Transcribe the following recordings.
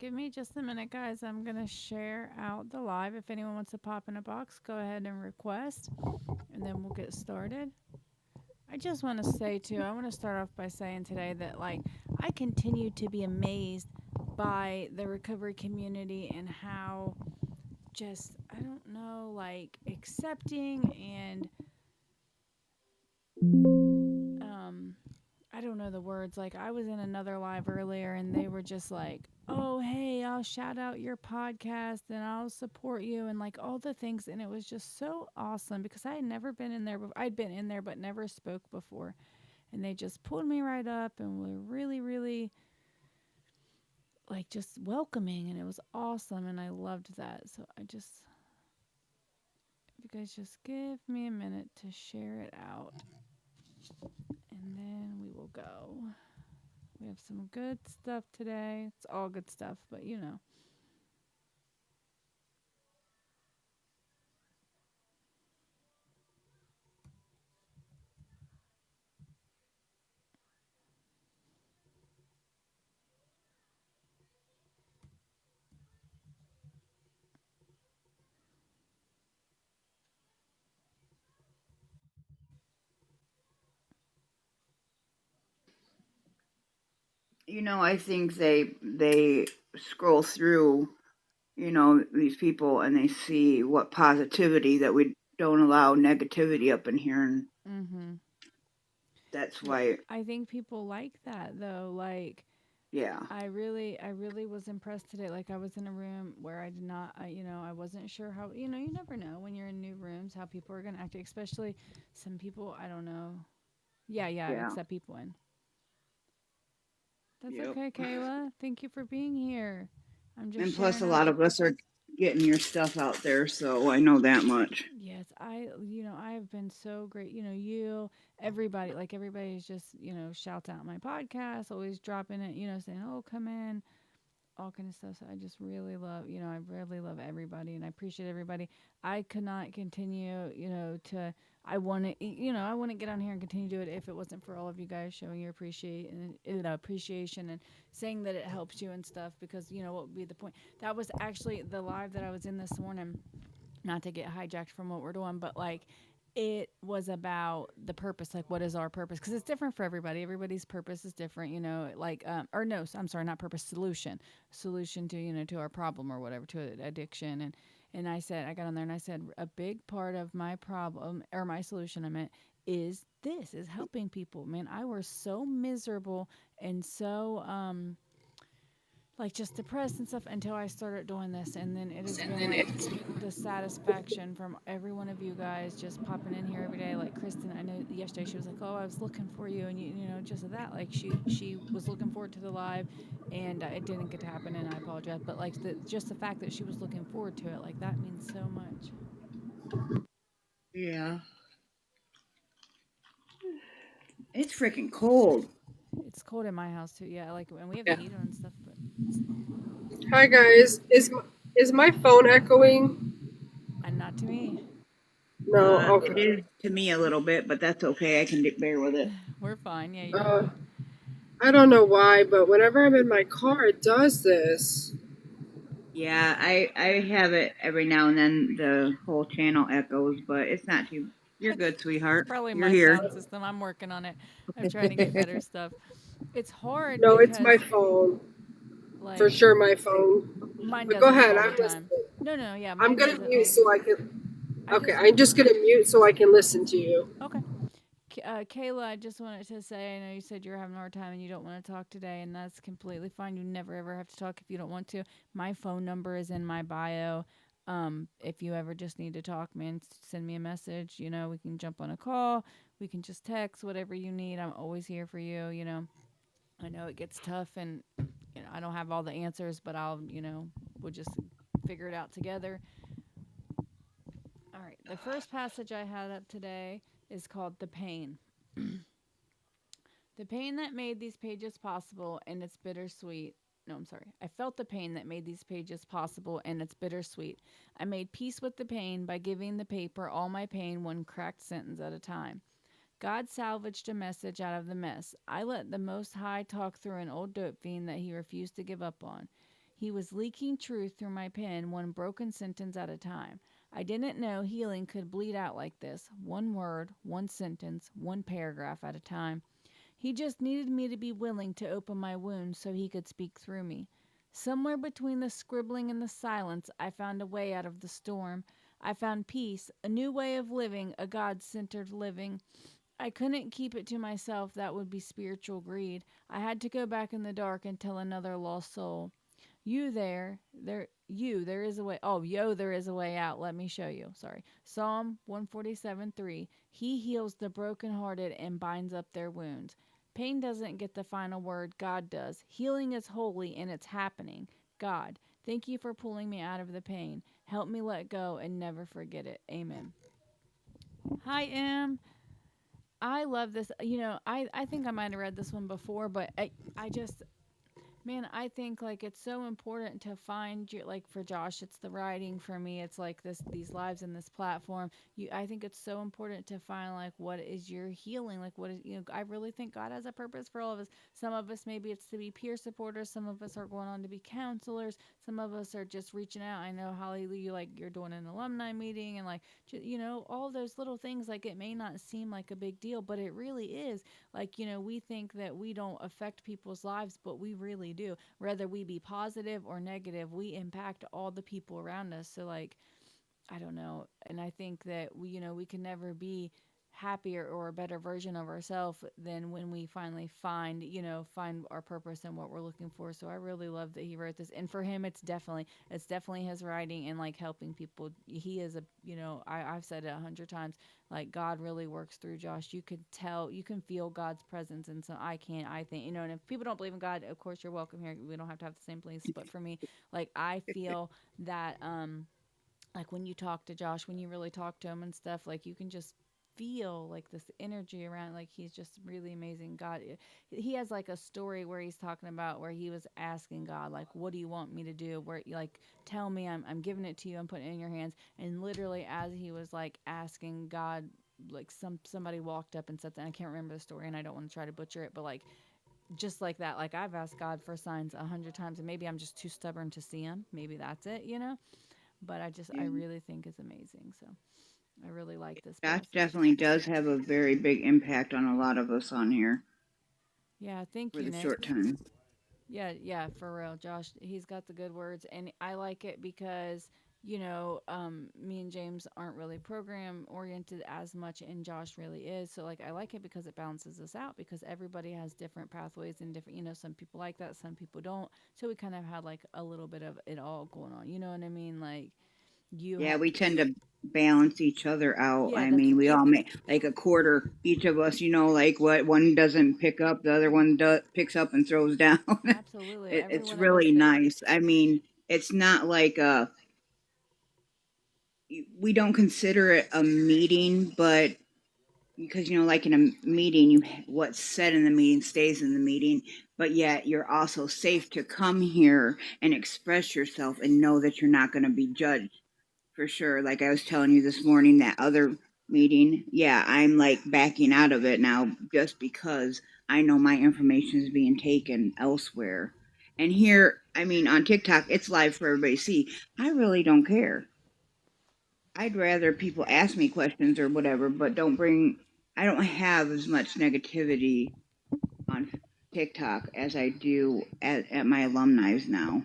Give me just a minute, guys. I'm going to share out the live. If anyone wants to pop in a box, go ahead and request, and then we'll get started. I just want to say, too, I want to start off by saying today that, like, I continue to be amazed by the recovery community and how just, I don't know, like, accepting and, um, I don't know the words. Like, I was in another live earlier and they were just like, oh, hey, I'll shout out your podcast and I'll support you and like all the things. And it was just so awesome because I had never been in there. I'd been in there, but never spoke before. And they just pulled me right up and were really, really like just welcoming. And it was awesome. And I loved that. So if you guys just give me a minute to share it out and then we will go. We have some good stuff today. It's all good stuff, but you know. I think they scroll through, these people and they see what positivity that we don't allow negativity up in here, and Mhm. that's Well, why. I think people like that though. Like Yeah, I really was impressed today. Like I was in a room where I did not, I wasn't sure how. You never know when you're in new rooms how people are gonna act. Especially some people. I don't know. Yeah, yeah. yeah, Accept people in. That's yep. okay, Kayla. Thank you for being here. I'm just And plus, sharing a out. lot of us are getting your stuff out there, so I know that much. Yes, I have been so great. Everybody, like everybody's just, shouts out my podcast, always dropping it, saying, oh, come in, all kind of stuff. So I just really love, I really love everybody and I appreciate everybody. I could not continue, I want to get on here and continue to do it if it wasn't for all of you guys showing your appreciation and saying that it helps you and stuff because, what would be the point? That was actually the live that I was in this morning, not to get hijacked from what we're doing, but like it was about the purpose, like what is our purpose? Because it's different for everybody. Everybody's purpose is different, like, or no, I'm sorry, not purpose, solution to, to our problem or whatever, to addiction. And I got on there and I said, a big part of my problem or my solution, I meant, is helping people. Man, I was so miserable and so, like just depressed and stuff until I started doing this. And then it has been like the satisfaction from every one of you guys just popping in here every day. Like Kristen, I know yesterday she was like, "Oh, I was looking for you," and just that. Like she was looking forward to the live, and it didn't get to happen, and I apologize. But like just the fact that she was looking forward to it, like that means so much. Yeah, it's freaking cold. It's cold in my house too. Yeah, like and we have the Yeah. heat on and stuff, but Hi guys. Is my phone echoing? and not to me. No. It Okay. is to me a little bit, but that's okay. I can bear with it. We're fine. Yeah, you're Uh, good. I don't know why, but whenever I'm in my car, it does this. Yeah, I have it every now and then. The whole channel echoes, but it's not too. You're good, It's sweetheart. probably You're my here. sound system. I'm working on it. I'm trying to get better stuff. It's hard No, it's my because phone. For like sure, my phone. mine But go doesn't ahead. all the I'm time. listening. No, no, yeah, I'm mine gonna doesn't mute all the so time. I can. I Okay, just I'm just gonna mute so I can listen to you. okay. Kayla, I just wanted to say, I know you said you're having a hard time and you don't want to talk today, and that's completely fine. You never ever have to talk if you don't want to. My phone number is in my bio. If you ever just need to talk, man, send me a message. We can jump on a call. We can just text, whatever you need. I'm always here for you. I know it gets tough and I don't have all the answers, but we'll just figure it out together. All right. The first passage I had up today is called The Pain. The pain that made these pages possible and it's bittersweet. No, I'm sorry. I felt the pain that made these pages possible and it's bittersweet. I made peace with the pain by giving the paper all my pain one cracked sentence at a time. God salvaged a message out of the mess. I let the Most High talk through an old dope fiend that he refused to give up on. He was leaking truth through my pen, one broken sentence at a time. I didn't know healing could bleed out like this, one word, one sentence, one paragraph at a time. He just needed me to be willing to open my wounds so he could speak through me. Somewhere between the scribbling and the silence, I found a way out of the storm. I found peace, a new way of living, a God centered living. I couldn't keep it to myself. That would be spiritual greed. I had to go back in the dark and tell another lost soul. There is a way. Oh, there is a way out. Let me show you. Sorry. Psalm 147:3. He heals the brokenhearted and binds up their wounds. Pain doesn't get the final word. God does. Healing is holy and it's happening. God, thank you for pulling me out of the pain. Help me let go and never forget it. Amen. Hi, Em. I love this. I think I might have read this one before, but I just, man, I think like it's so important to find your, like for Josh, it's the writing. For me, it's like these lives and this platform. I think it's so important to find like what is your healing, like what is, I really think God has a purpose for all of us. Some of us maybe it's to be peer supporters. Some of us are going on to be counselors. Some of us are just reaching out. I know Holly, you like you're doing an alumni meeting and like all those little things. Like it may not seem like a big deal, but it really is. Like, we think that we don't affect people's lives, but we really do. Whether we be positive or negative, we impact all the people around us. So, like, I don't know. And I think that we can never be happier or a better version of ourselves than when we finally find our purpose and what we're looking for. So I really love that he wrote this. And for him, it's definitely his writing and like helping people. He is I've said it 100 times, like God really works through Josh. You could tell, you can feel God's presence. And so I think, and if people don't believe in God, of course you're welcome here. We don't have to have the same beliefs. But for me, like I feel that, like when you talk to Josh, when you really talk to him and stuff, like you can just feel like this energy around, like he's just really amazing. God, he has like a story where he's talking about where he was asking God, like, what do you want me to do? Where like, tell me, I'm giving it to you. I'm putting it in your hands. And literally as he was like asking God, like somebody walked up and said that, and I can't remember the story and I don't want to try to butcher it, but like, just like that, like I've asked God for signs 100 times and maybe I'm just too stubborn to see them. Maybe that's it. But I Yeah. really think is amazing. So I really like this Josh passage. definitely does have a very big impact on a lot of us on here Yeah, thank for you, the Nick. short time. Yeah, for real. Josh, he's got the good words. And I like it because, me and James aren't really program oriented as much, and Josh really is. So, like, I like it because it balances us out because everybody has different pathways and different, some people like that, some people don't. So, we kind of had like a little bit of it all going on. You know what I mean? Like, you Yeah, have, we tend to balance each other out. yeah, I that's mean, we all make like a quarter each of us, like what one doesn't pick up, the other one picks up and throws down. absolutely every It's one of us really that, nice. I mean, it's not like we don't consider it a meeting, but because like in a meeting, what's said in the meeting stays in the meeting, but yet you're also safe to come here and express yourself and know that you're not going to be judged for sure. Like I was telling you this morning, that other meeting, yeah, I'm like backing out of it now just because I know my information is being taken elsewhere. And here, I mean, on TikTok, it's live for everybody to see. I really don't care. I'd rather people ask me questions or whatever, but I don't have as much negativity on TikTok as I do at my alumni's now.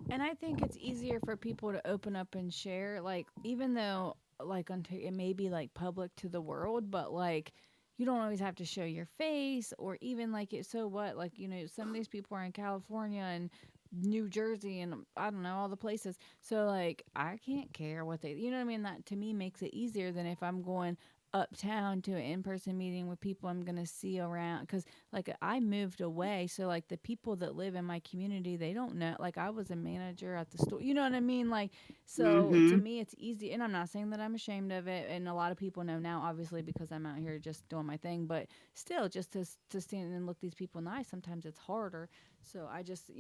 and I think it's easier for people to open up and share, like even though like it may be like public to the world, but like you don't always have to show your face or even like it. So what, like some of these people are in California and New Jersey and I don't know all the places. So like I can't care what they, what I mean. That to me makes it easier than if I'm going uptown to an in-person meeting with people I'm gonna see around, because like I moved away, so like the people that live in my community, they don't know, like I was a manager at the store, you know what I mean, like, so to Mm-hmm. me it's easy, and I'm not saying that I'm ashamed of it, and a lot of people know now obviously because I'm out here just doing my thing, but still just to stand and look these people in the eye, sometimes it's harder. So I just,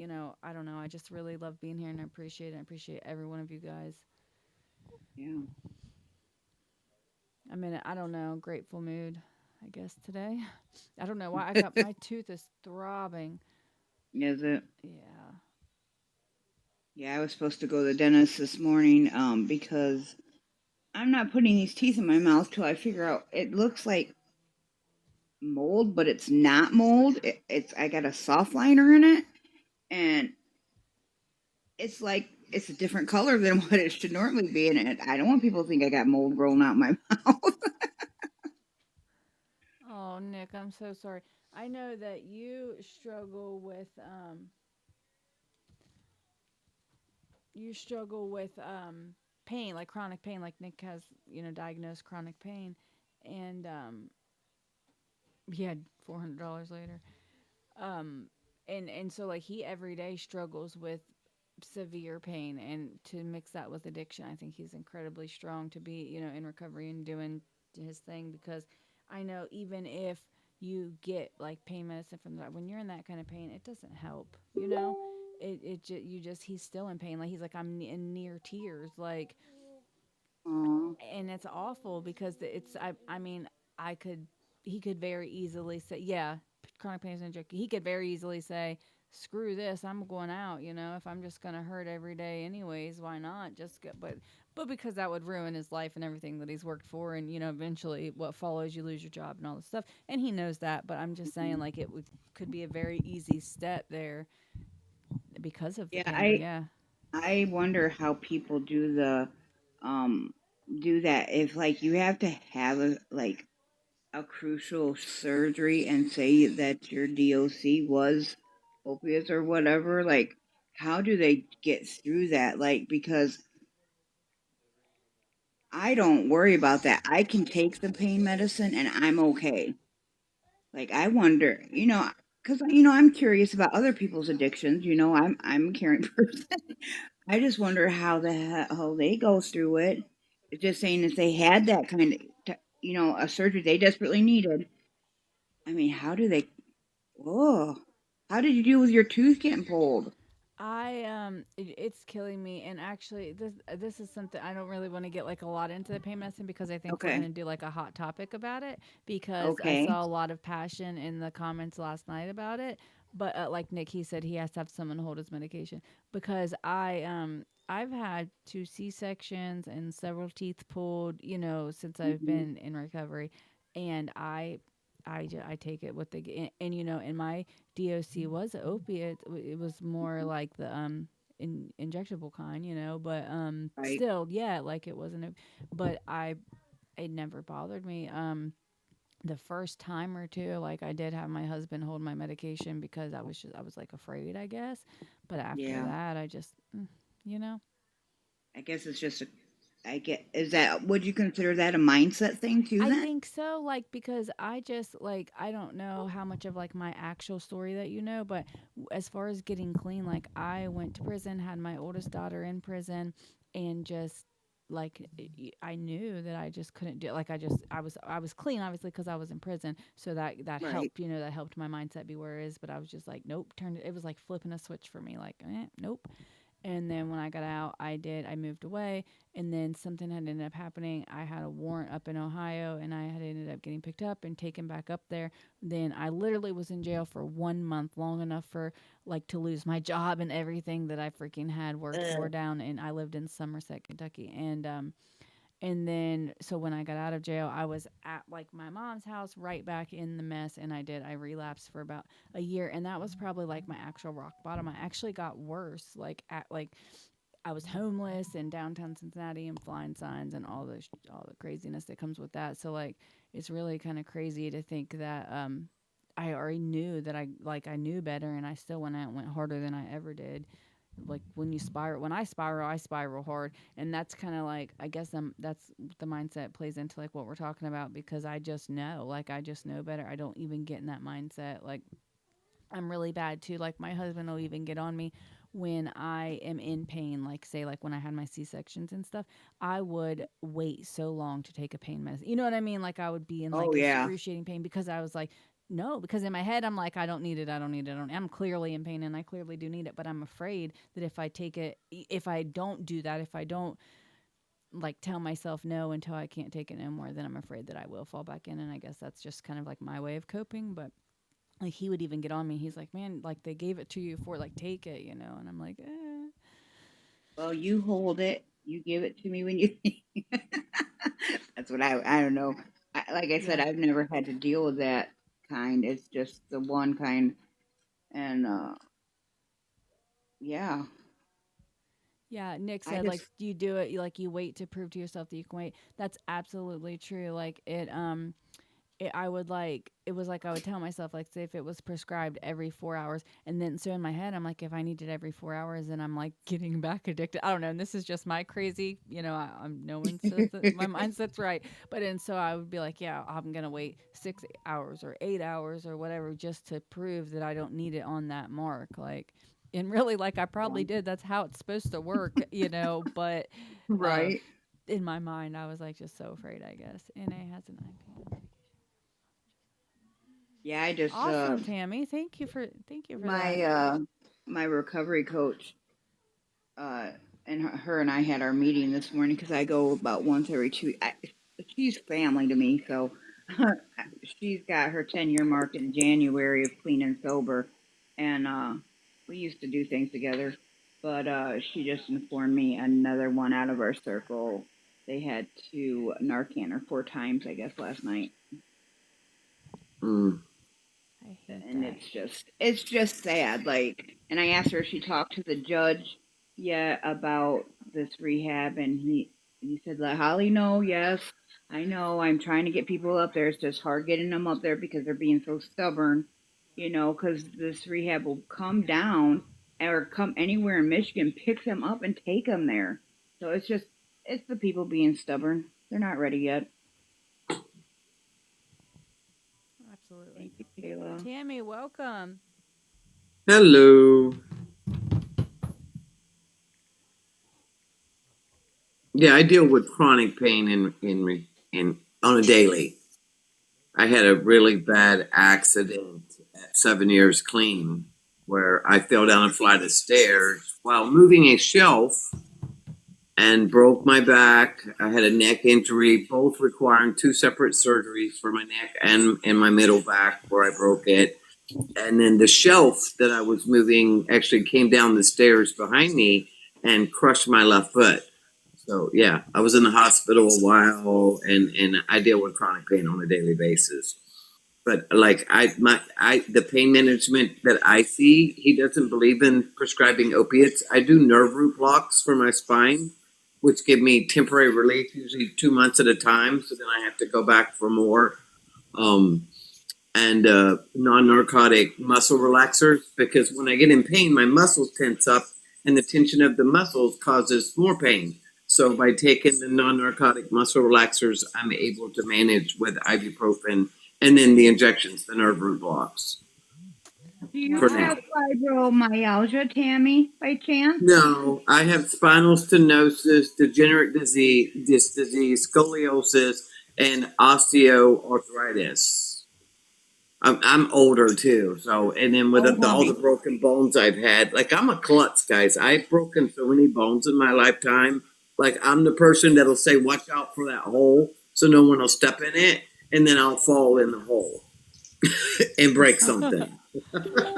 I don't know, I just really love being here and I appreciate it. I appreciate every one of you guys. Yeah. I'm in I don't know, grateful mood, I guess today. I don't know why I got my tooth is throbbing. Is it? Yeah. Yeah, I was supposed to go to the dentist this morning because I'm not putting these teeth in my mouth till I figure out. It looks like mold, but it's not mold. It's I got a soft liner in it, and it's like it's a different color than what it should normally be in it. I don't want people to think I got mold growing out my mouth. Oh, Nick, I'm so sorry. I know that you struggle with pain, like chronic pain, like Nick has, diagnosed chronic pain, and he had $400 later. Um, and so like he every day struggles with severe pain, and to mix that with addiction, I think he's incredibly strong to be, in recovery and doing his thing, because I know even if you get like pain medicine from that, when you're in that kind of pain, it doesn't help, he's still in pain. Like he's like, I'm in near tears, like, Oh, and it's awful because I mean, I could, he could very easily say, yeah, chronic pain is a joke. He could very easily say, screw this, I'm going out, if I'm just going to hurt every day anyways, why not just get, but because that would ruin his life and everything that he's worked for. And, eventually what follows, you lose your job and all this stuff. And he knows that, but I'm just saying, like, could be a very easy step there because of the yeah. pain. Yeah. I wonder how people um do that if like you have to have a crucial surgery and say that your DOC was opiates or whatever. Like, how do they get through that? Like, because I don't worry about that. I can take the pain medicine and I'm okay. Like, I wonder, because I'm curious about other people's addictions. I'm a caring person. I just wonder how how they go through it. It's just saying if they had that kind of, a surgery they desperately needed. I mean, how do they? Oh, how did you deal with your tooth getting pulled? It's killing me. And actually, this is something I don't really want to get like a lot into the pain medicine, because I think we're Okay, gonna do like a hot topic about it, because I okay, saw a lot of passion in the comments last night about it. But like Nick, he said he has to have someone hold his medication, because I've had two C-sections and several teeth pulled, since I've hmm, been in recovery, and I take it what they get, and and my DOC was opiate. It was more like the injectable kind, but right, still, yeah, like it wasn't. But it never bothered me. The first time or two, like I did have my husband hold my medication, because I was like afraid, I guess. But after yeah. that, I just, you know. I guess it's just a. I get. Is that would you consider that a mindset thing too? I Then think so, like, because I just like, I don't know how much of like my actual story that but as far as getting clean, like I went to prison, had my oldest daughter in prison, and just like I knew that I just couldn't do it. Like I was clean, obviously, because I was in prison, so that right. helped, that helped my mindset be where it is. But I was just like, nope, turned it was like flipping a switch for me, like, nope. And then when I got out, I moved away. And then something had ended up happening. I had a warrant up in Ohio, and I had ended up getting picked up and taken back up there. Then I literally was in jail for 1 month, long enough for like to lose my job and everything that I freaking had worked for down. And I lived in Somerset, Kentucky. And then, so when I got out of jail, I was at like my mom's house, right back in the mess. And I relapsed for about a year. And that was probably like my actual rock bottom. I actually got worse, like I was homeless in downtown Cincinnati and flying signs and all the craziness that comes with that. So like, it's really kind of crazy to think that, I already knew that I knew better, and I still went out and went harder than I ever did. Like when I spiral hard. And that's kind of like, I guess, that's the mindset plays into like what we're talking about, because I just know better. I don't even get in that mindset. Like, I'm really bad too. Like my husband will even get on me when I am in pain. Like say like when I had my C-sections and stuff, I would wait so long to take a pain medicine. You know what I mean? Like I would be in Oh like yeah. excruciating pain, because I was like, no, because in my head I'm like, I don't need it. I don't need it. I'm clearly in pain, and I clearly do need it, but I'm afraid that if I take it, if I don't do that, if I don't like tell myself no until I can't take it no more, then I'm afraid that I will fall back in. And I guess that's just kind of like my way of coping. But like he would even get on me. He's like, man, like they gave it to you for like take it, and I'm like, eh. Well, you hold it. You give it to me when you. That's what I don't know. Like I said, Yeah. I've never had to deal with that kind. It's just the one kind, and yeah, Yeah, Nick I said, like, just you do it, like, you wait to prove to yourself that you can wait. That's absolutely true. Like, I would like, it was like I would tell myself, like, say if it was prescribed every 4 hours, and then so in my head, I'm like, if I need it every 4 hours, then I'm like getting back addicted. I don't know. And this is just my crazy, I'm no one says that my mindset's right. But and so I would be like, yeah, I'm going to wait 6 hours or 8 hours or whatever just to prove that I don't need it on that mark. Like, and really, like, I probably um, did. That's how it's supposed to work. But uh, right. in my mind, I was like just so afraid, I guess. NA has an IP. Yeah, I just Awesome, Tammy. Thank you for that. my my recovery coach uh and her and I had our meeting this morning because I go about once every 2. She's family to me, so she's got her 10-year mark in January of clean and sober, and we used to do things together. But she just informed me another one out of our circle. They had to Narcan her 4 times, I guess, last night, Mm. I hate and that. it's just sad. Like, and I asked her if she talked to the judge yet about this rehab, and he said, "Let Holly know. Yes, I know. I'm trying to get people up there. It's just hard getting them up there because they're being so stubborn, because this rehab will come down or come anywhere in Michigan, pick them up and take them there. So it's the people being stubborn. They're not ready yet." Absolutely. Thank you, Kayla. Tammy, welcome. Hello. Yeah, I deal with chronic pain in on a daily. I had a really bad accident at 7 years clean where I fell down a flight of stairs while moving a shelf and broke my back. I had a neck injury, both requiring 2 separate surgeries for my neck and my middle back where I broke it. And then the shelf that I was moving actually came down the stairs behind me and crushed my left foot. So yeah, I was in the hospital a while, and I deal with chronic pain on a daily basis. But like the pain management that I see, he doesn't believe in prescribing opiates. I do nerve root blocks for my spine, which give me temporary relief, usually 2 months at a time. So then I have to go back for more. Um, and non-narcotic muscle relaxers because when I get in pain, my muscles tense up, and the tension of the muscles causes more pain. So by taking the non-narcotic muscle relaxers, I'm able to manage with ibuprofen and then the injections, the nerve root blocks Do for you now. have fibromyalgia, Tammy, by chance? No, I have spinal stenosis, degenerative disease, disc disease, scoliosis, and osteoarthritis. I'm older too, so and then with Oh, all the honey. broken bones I've had, like I'm a klutz, guys. I've broken so many bones in my lifetime. Like I'm the person that'll say, "Watch out for that hole," so no one will step in it, and then I'll fall in the hole and break something.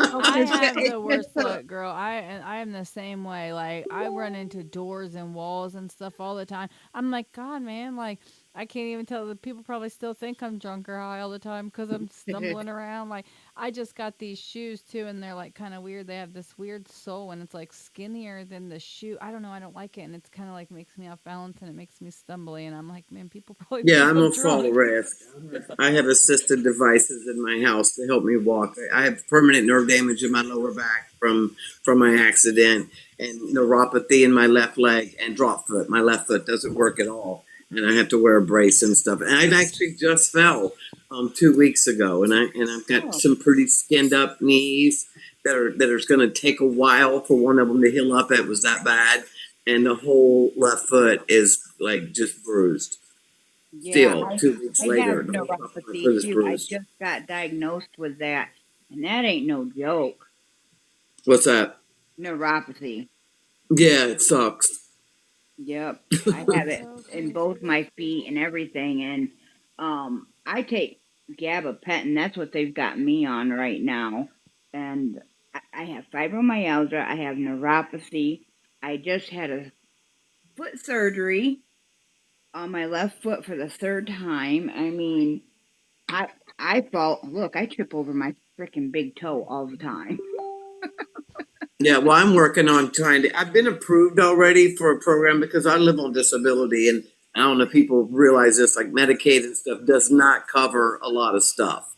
I Okay, have it's the just worst luck, girl. I am the same way. Like I run into doors and walls and stuff all the time. I'm like, God, man, like I can't even tell. The people probably still think I'm drunk or high all the time because I'm stumbling around. Like I just got these shoes too, and they're like kind of weird. They have this weird sole, and it's like skinnier than the shoe. I don't know. I don't like it, and it's kind of like makes me off balance, and it makes me stumbly. And I'm like, man, people probably Yeah, think I'm I'm a fall drunk. risk. I have assisted devices in my house to help me walk. I have permanent nerve damage in my lower back from my accident, and neuropathy in my left leg, and drop foot. My left foot doesn't work at all, and I have to wear a brace and stuff. And I actually just fell 2 weeks ago, and I've got oh, some pretty skinned up knees that are going to take a while for one of them to heal up. It was that bad, and the whole left foot is like just bruised. yeah. Still, I 2 weeks I have later, the whole top of my neuropathy foot is too. I bruised. just got diagnosed with that, and that ain't no joke. What's that? Neuropathy. Yeah, it sucks. Yep, I That's have it so in crazy. both my feet and everything, and I take gabapentin. That's what they've got me on right now, and I have fibromyalgia. I have neuropathy. I just had a foot surgery on my left foot for the third time. I mean, I I felt, look, I trip over my freaking big toe all the time. Yeah, well, I'm working on trying to. I've been approved already for a program because I live on disability, and I don't know if people realize this. Like Medicaid and stuff does not cover a lot of stuff,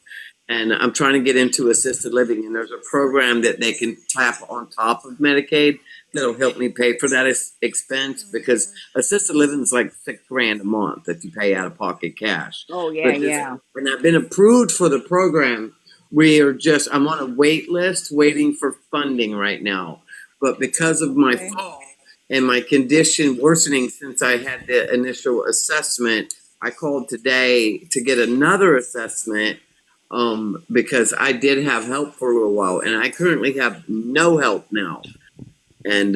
and I'm trying to get into assisted living. And there's a program that they can tap on top of Medicaid that'll help me pay for that expense because assisted living is like $6,000 a month that you pay out of pocket cash. Oh yeah, But this, yeah. and I've been approved for the program. We are just, I'm on a wait list waiting for funding right now. But because of my Okay. fall and my condition worsening since I had the initial assessment, I called today to get another assessment because I did have help for a little while and I currently have no help now. And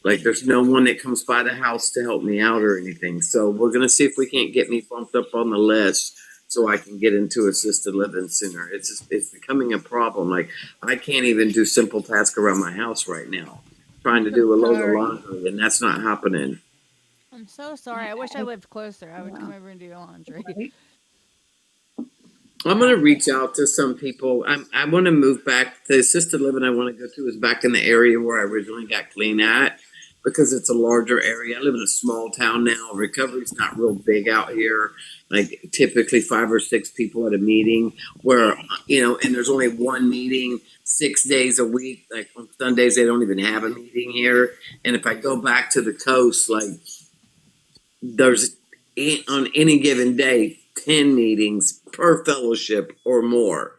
like there's no one that comes by the house to help me out or anything. So we're going to see if we can't get me bumped up on the list so I can get into assisted living sooner. It's becoming a problem. Like I can't even do simple tasks around my house right now. Trying to do a load of Sorry. laundry, and that's not happening. I'm so sorry. I wish I lived closer. I would come over and do your laundry. Right. I'm gonna reach out to some people. I want to move back. The assisted living I want to go to is back in the area where I originally got clean at, because it's a larger area. I live in a small town now. Recovery's not real big out here. Like typically 5 or 6 people at a meeting where, and there's only one meeting 6 days a week. Like on Sundays, they don't even have a meeting here. And if I go back to the coast, like there's on any given day, 10 meetings per fellowship or more.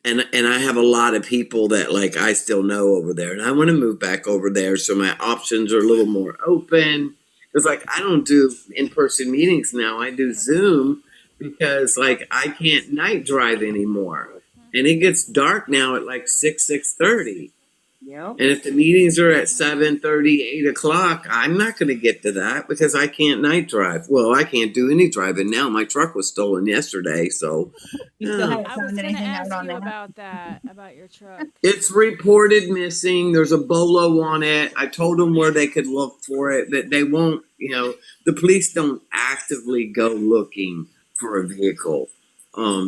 And I have a lot of people that like I still know over there, and I want to move back over there so my options are a little more open. It's like I don't do in-person meetings now. I do Zoom because like I can't night drive anymore. And it gets dark now at like 6:30. Yep. And if the meetings are at 7:30, 8 o'clock, I'm not going to get to that because I can't night drive. Well, I can't do any driving now. My truck was stolen yesterday, so You still yeah. haven't I was found going to anything ask out on you that? about that, about your truck. It's reported missing. There's a bolo on it. I told them where they could look for it, but they won't. The police don't actively go looking for a vehicle.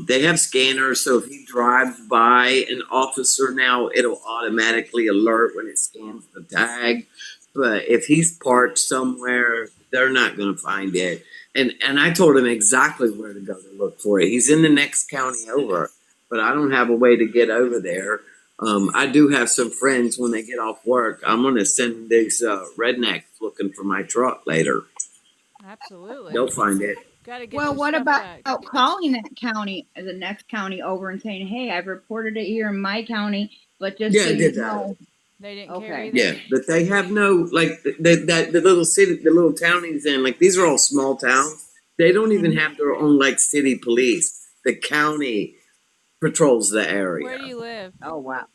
They have scanners, so if he drives by an officer now, it'll automatically alert when it scans the tag. But if he's parked somewhere, they're not going to find it. And I told him exactly where to go to look for it. He's in the next county over, but I don't have a way to get over there. I do have some friends when they get off work. I'm going to send these rednecks looking for my truck later. Absolutely. They'll find it. Got to get Well, your what stuff about back. calling that county, the next county over, and saying, "Hey, I've reported it here in my county, but just Yeah, so I you did that. know." They didn't Okay. care Yeah, either. but they have no like the little city, the little town he's in. Like these are all small towns. They don't even have their own like city police. The county patrols the area. Where do you live? Oh wow.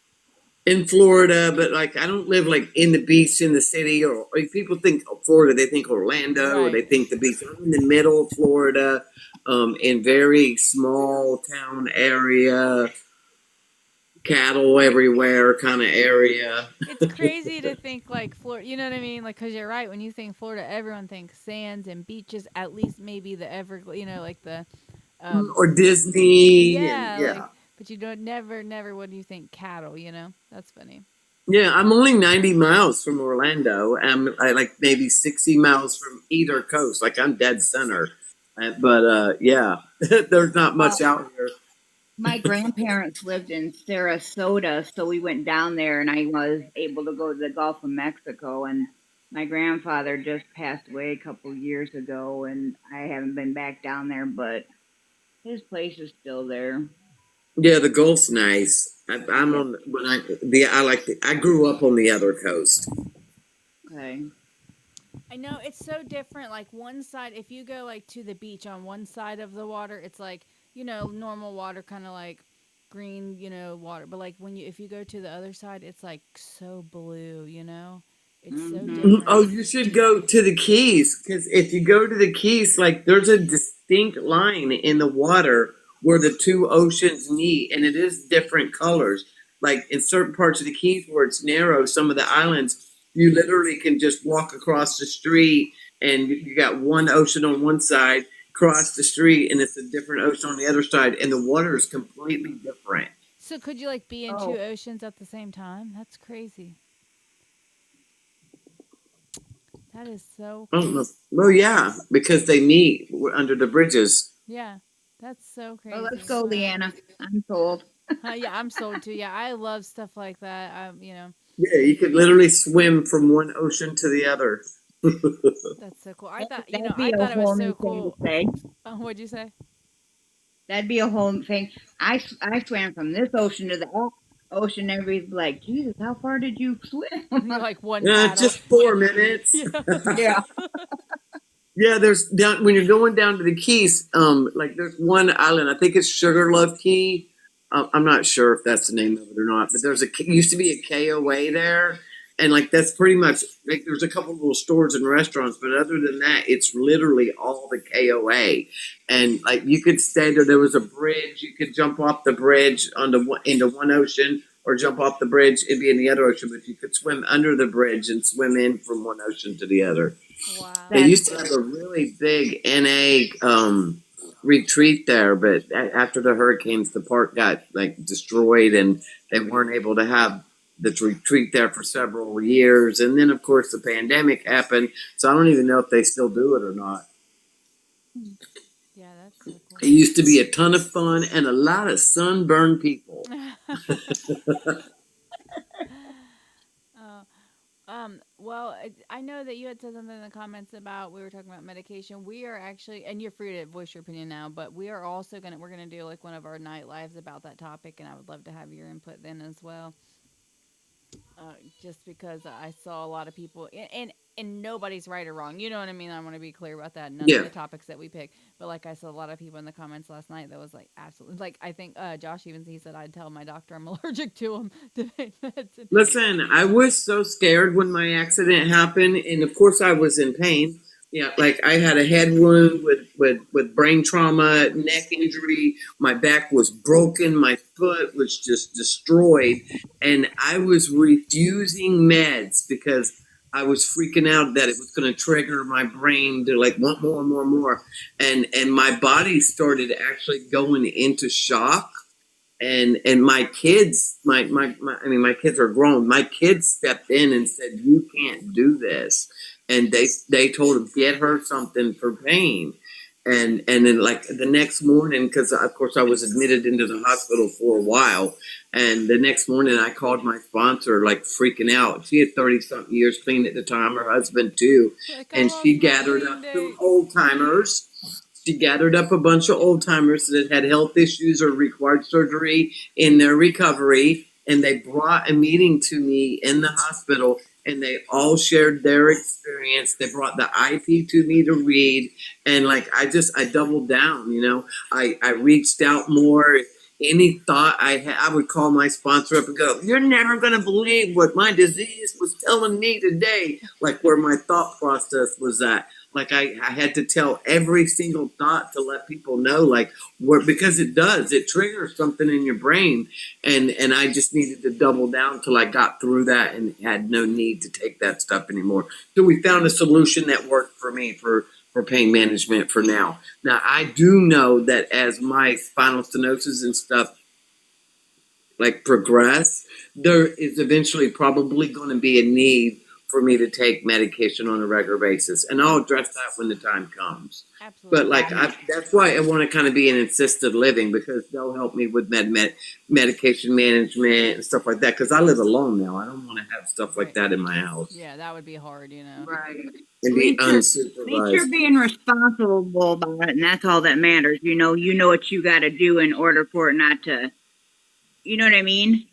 In Florida, but like I don't live like in the beach in the city, or like, people think of Florida, they think Orlando, or they Right. think the beach. I'm in the middle of Florida, in very small town area, cattle everywhere kind of area. It's crazy to think like Florida, you know what I mean? Like, cause you're right. When you think Florida, everyone thinks sands and beaches. At least maybe the like the, Or Disney. yeah, And, yeah. like. But you don't never what do you think cattle? That's funny. Yeah, I'm only 90 miles from Orlando. I like maybe 60 miles from either coast. Like I'm dead center. But yeah, there's not much out here. My grandparents lived in Sarasota, so we went down there, and I was able to go to the Gulf of Mexico. And my grandfather just passed away a couple years ago, and I haven't been back down there, but his place is still there. Yeah, the Gulf's nice. I'm on when I grew up on the other coast. Okay. I know it's so different. Like one side, if you go like to the beach on one side of the water, it's like normal water, kind of like green, water. But like if you go to the other side, it's like so blue. It's so Mhm. different. Oh, you should go to the Keys because if you go to the Keys, like there's a distinct line in the water where the two oceans meet, and it is different colors. Like in certain parts of the Keys where it's narrow, some of the islands, You literally can just walk across the street and you got one ocean on one side, cross the street, and it's a different ocean on the other side, and the water is completely different. So could you like be in Oh. two oceans at the same time? That's crazy. That is so I don't know. Well, yeah, because they meet under the bridges. Yeah, that's so crazy. Well, let's go, Wow. Leanna. I'm sold. Yeah, I'm sold too. Yeah, I love stuff like that. You know, Yeah, you could literally swim from one ocean to the other. that's so cool. I thought, you know, That'd be I a thought it whole was so new cool. thing to say. What'd you say? That'd be a whole thing. I swam from this ocean to the ocean. Everybody's like, Jesus, how far did you swim? You're like one Yeah, paddle. just 4 minutes. Yeah. Yeah. Yeah, there's down when you're going down to the Keys. Like there's one island. I think it's Sugarloaf Key. I'm not sure if that's the name of it or not. But there's used to be a KOA there, and like that's pretty much like there's a couple little stores and restaurants. But other than that, it's literally all the KOA. And like you could stay there. There was a bridge. You could jump off the bridge into one ocean, or jump off the bridge and be in the other ocean. But you could swim under the bridge and swim in from one ocean to the other. Wow. They used to have a really big NA retreat there, but after the hurricanes, the park got like destroyed, and they weren't able to have the retreat there for several years. And then, of course, the pandemic happened, so I don't even know if they still do it or not. Yeah, that's so It cool. used to be a ton of fun and a lot of sunburned people. Well, I know that you had said something in the comments about we were talking about medication. We are actually, and you're free to voice your opinion now, but we are also we're gonna do like one of our night lives about that topic, and I would love to have your input then as well. Just because I saw a lot of people, and nobody's right or wrong. You know what I mean? I want to be clear about that. None Yeah. of the topics that we pick, but like I saw a lot of people in the comments last night that was like absolutely like I think Josh even he said I'd tell my doctor I'm allergic to them. Listen, I was so scared when my accident happened, and of course I was in pain. Yeah, like I had a head wound with brain trauma, neck injury. My back was broken. My foot was just destroyed, and I was refusing meds because I was freaking out that it was going to trigger my brain to like want more and more and more, and my body started actually going into shock. And my kids, my kids are grown. My kids stepped in and said, "You can't do this," and they told him get her something for pain. And then like the next morning, because of course I was admitted into the hospital for a while, and the next morning I called my sponsor like freaking out. She had 30-something years clean at the time, her husband too, and she gathered up some old timers. She gathered up a bunch of old timers that had health issues or required surgery in their recovery, and they brought a meeting to me in the hospital, and they all shared their experience. They brought the IP to me to read, and like I doubled down. You know, I reached out more. Any thought I had, I would call my sponsor up and go, "You're never going to believe what my disease was telling me today." Like where my thought process was at. Like I had to tell every single thought to let people know, like because it triggers something in your brain, and I just needed to double down till I got through that and had no need to take that stuff anymore. So we found a solution that worked for me for pain management for now. Now I do know that as my spinal stenosis and stuff like progress, there is eventually probably going to be a need for me to take medication on a regular basis, and I'll address that when the time comes. Absolutely. But like that's why I want to kind of be in assisted living, because they'll help me with medication management and stuff like that. Because I live alone now, I don't want to have stuff like that in my house Yeah, that would be hard, you know. Right. and be At least you're unsupervised. being responsible about it, and that's all that matters. You know what you got to do in order for it not to. You know what I mean?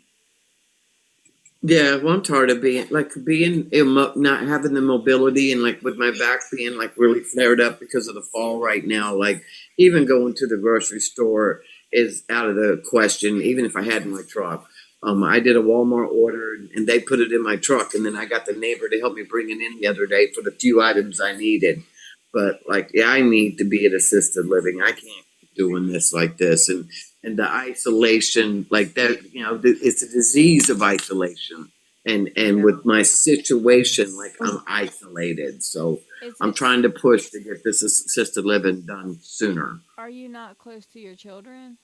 Yeah, well, I'm tired of not having the mobility, and like with my back being like really flared up because of the fall right now. Like even going to the grocery store is out of the question, even if I had my truck. I did a Walmart order and they put it in my truck, and then I got the neighbor to help me bring it in the other day for the few items I needed. But like, yeah, I need to be at assisted living. I can't keep doing this like this, and the isolation, like that, you know, it's a disease of isolation. and with my situation, like I'm isolated. So Is I'm it, trying to push to get this assisted living done sooner. are you not close to your children?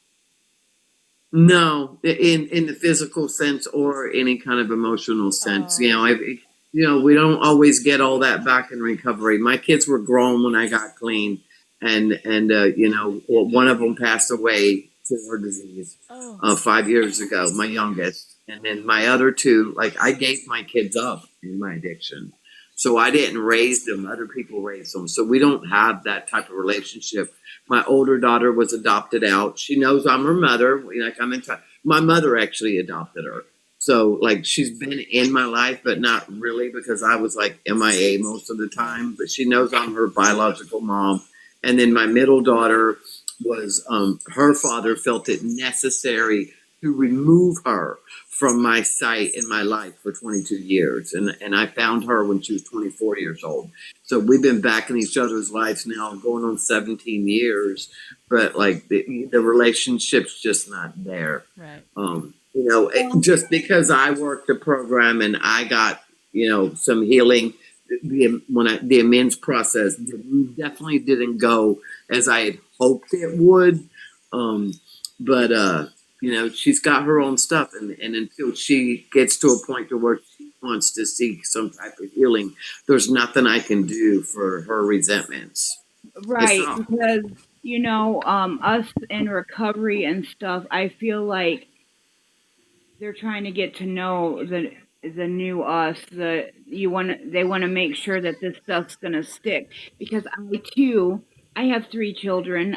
No, in the physical sense or any kind of emotional sense. Oh, We don't always get all that back in recovery. My kids were grown when I got clean, and one of them passed away to her disease oh, 5 years ago. My youngest, and then my other two, like I gave my kids up in my addiction, so I didn't raise them. Other people raised them, so we don't have that type of relationship. My older daughter was adopted out. She knows I'm her mother. Like I'm in touch. My mother actually adopted her. So like she's been in my life, but not really because I was like MIA most of the time. But she knows I'm her biological mom. And then my middle daughter was her father felt it necessary to remove her from my sight in my life for 22 years. And I found her when she was 24 years old. So we've been back in each other's lives now, going on 17 years, but like the relationship's just not there. right. Just because I worked the program and I got, some healing, the amends process definitely didn't go as I had hoped it would. But she's got her own stuff, and until she gets to a point to where she wants to seek some type of healing, there's nothing I can do for her resentments. Right, not- because us in recovery and stuff, I feel like they're trying to get to know the new us. They want to make sure that this stuff's gonna stick. Because I have 3 children.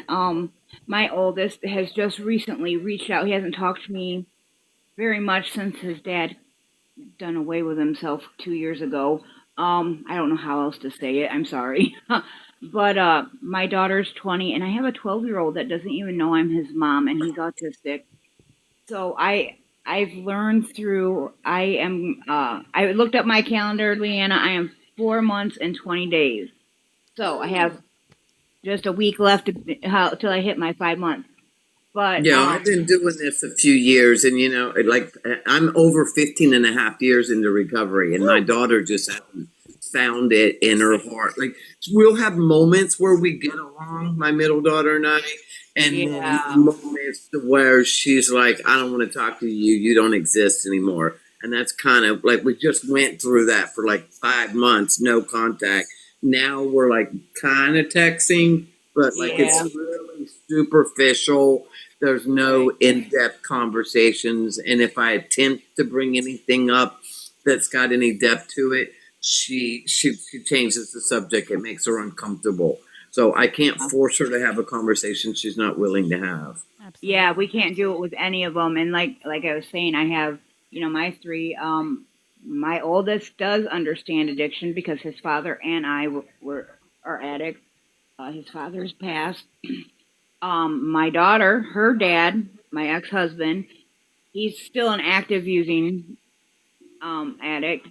My oldest has just recently reached out. He hasn't talked to me very much since his dad done away with himself 2 years ago. I don't know how else to say it. I'm sorry. But my daughter's 20, and I have a 12-year-old that doesn't even know I'm his mom, and he's autistic. So I've learned through. I looked up my calendar, Leanna. I am 4 months and 20 days. So I have just a week left till I hit my 5 months. But Yeah, I've been doing this a few years, and I'm over 15 and a half years into recovery, and my daughter just hasn't found it in her heart. Like we'll have moments where we get along, my middle daughter and I, and Yeah. then moments where she's like, I don't want to talk to you, you don't exist anymore. And that's kind of like we just went through that for like 5 months, no contact. Now we're like kind of texting, but like Yeah. it's really superficial. There's no in-depth conversations, and if I attempt to bring anything up that's got any depth to it, she changes the subject. It makes her uncomfortable. So I can't force her to have a conversation she's not willing to have. Absolutely. Yeah, we can't do it with any of them. And like I was saying, I have my 3. My oldest does understand addiction because his father and I are addicts. His father's passed. My daughter, her dad, my ex-husband, he's still an active using addict.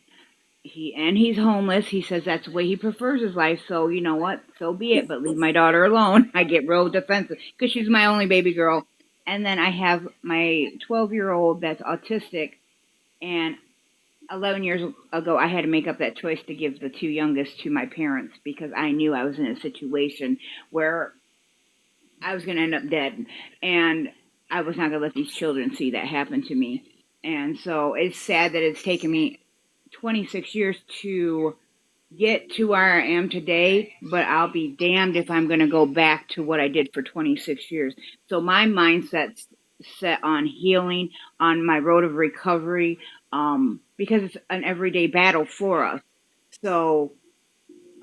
He's homeless. He says that's the way he prefers his life. So you know what? So be it. But leave my daughter alone. I get real defensive because she's my only baby girl. And then I have my 12-year-old that's autistic. And 11 years ago, I had to make up that choice to give the 2 youngest to my parents because I knew I was in a situation where I was going to end up dead. And I was not going to let these children see that happen to me. And so it's sad that it's taken me 26 years to get to where I am today, but I'll be damned if I'm going to go back to what I did for 26 years. So my mindset's set on healing, on my road of recovery, because it's an everyday battle for us. So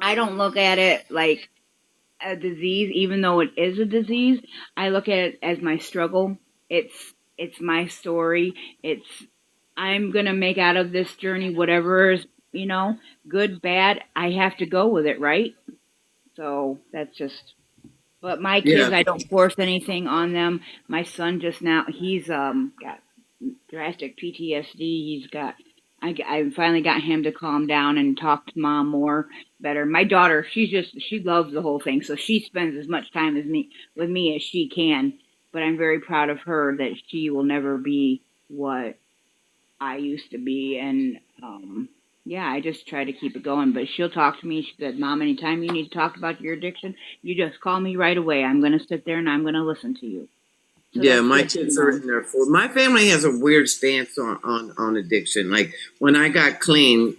I don't look at it like a disease, even though it is a disease. I look at it as my struggle. It's my story. I'm going to make out of this journey whatever is, good, bad. I have to go with it, right? So that's just, but my kids, Yeah. I don't force anything on them. My son just now, he's got drastic PTSD. I finally got him to calm down and talk to mom more better. My daughter, she loves the whole thing. So she spends as much time with me as she can. But I'm very proud of her that she will never be what I used to be. And yeah, I just try to keep it going. But she'll talk to me. She said, Mom, anytime you need to talk about your addiction, you just call me right away. I'm going to sit there and I'm going to listen to you. So Yeah, that's my good to kids are know. in their for my family has a weird stance on addiction. Like when I got clean,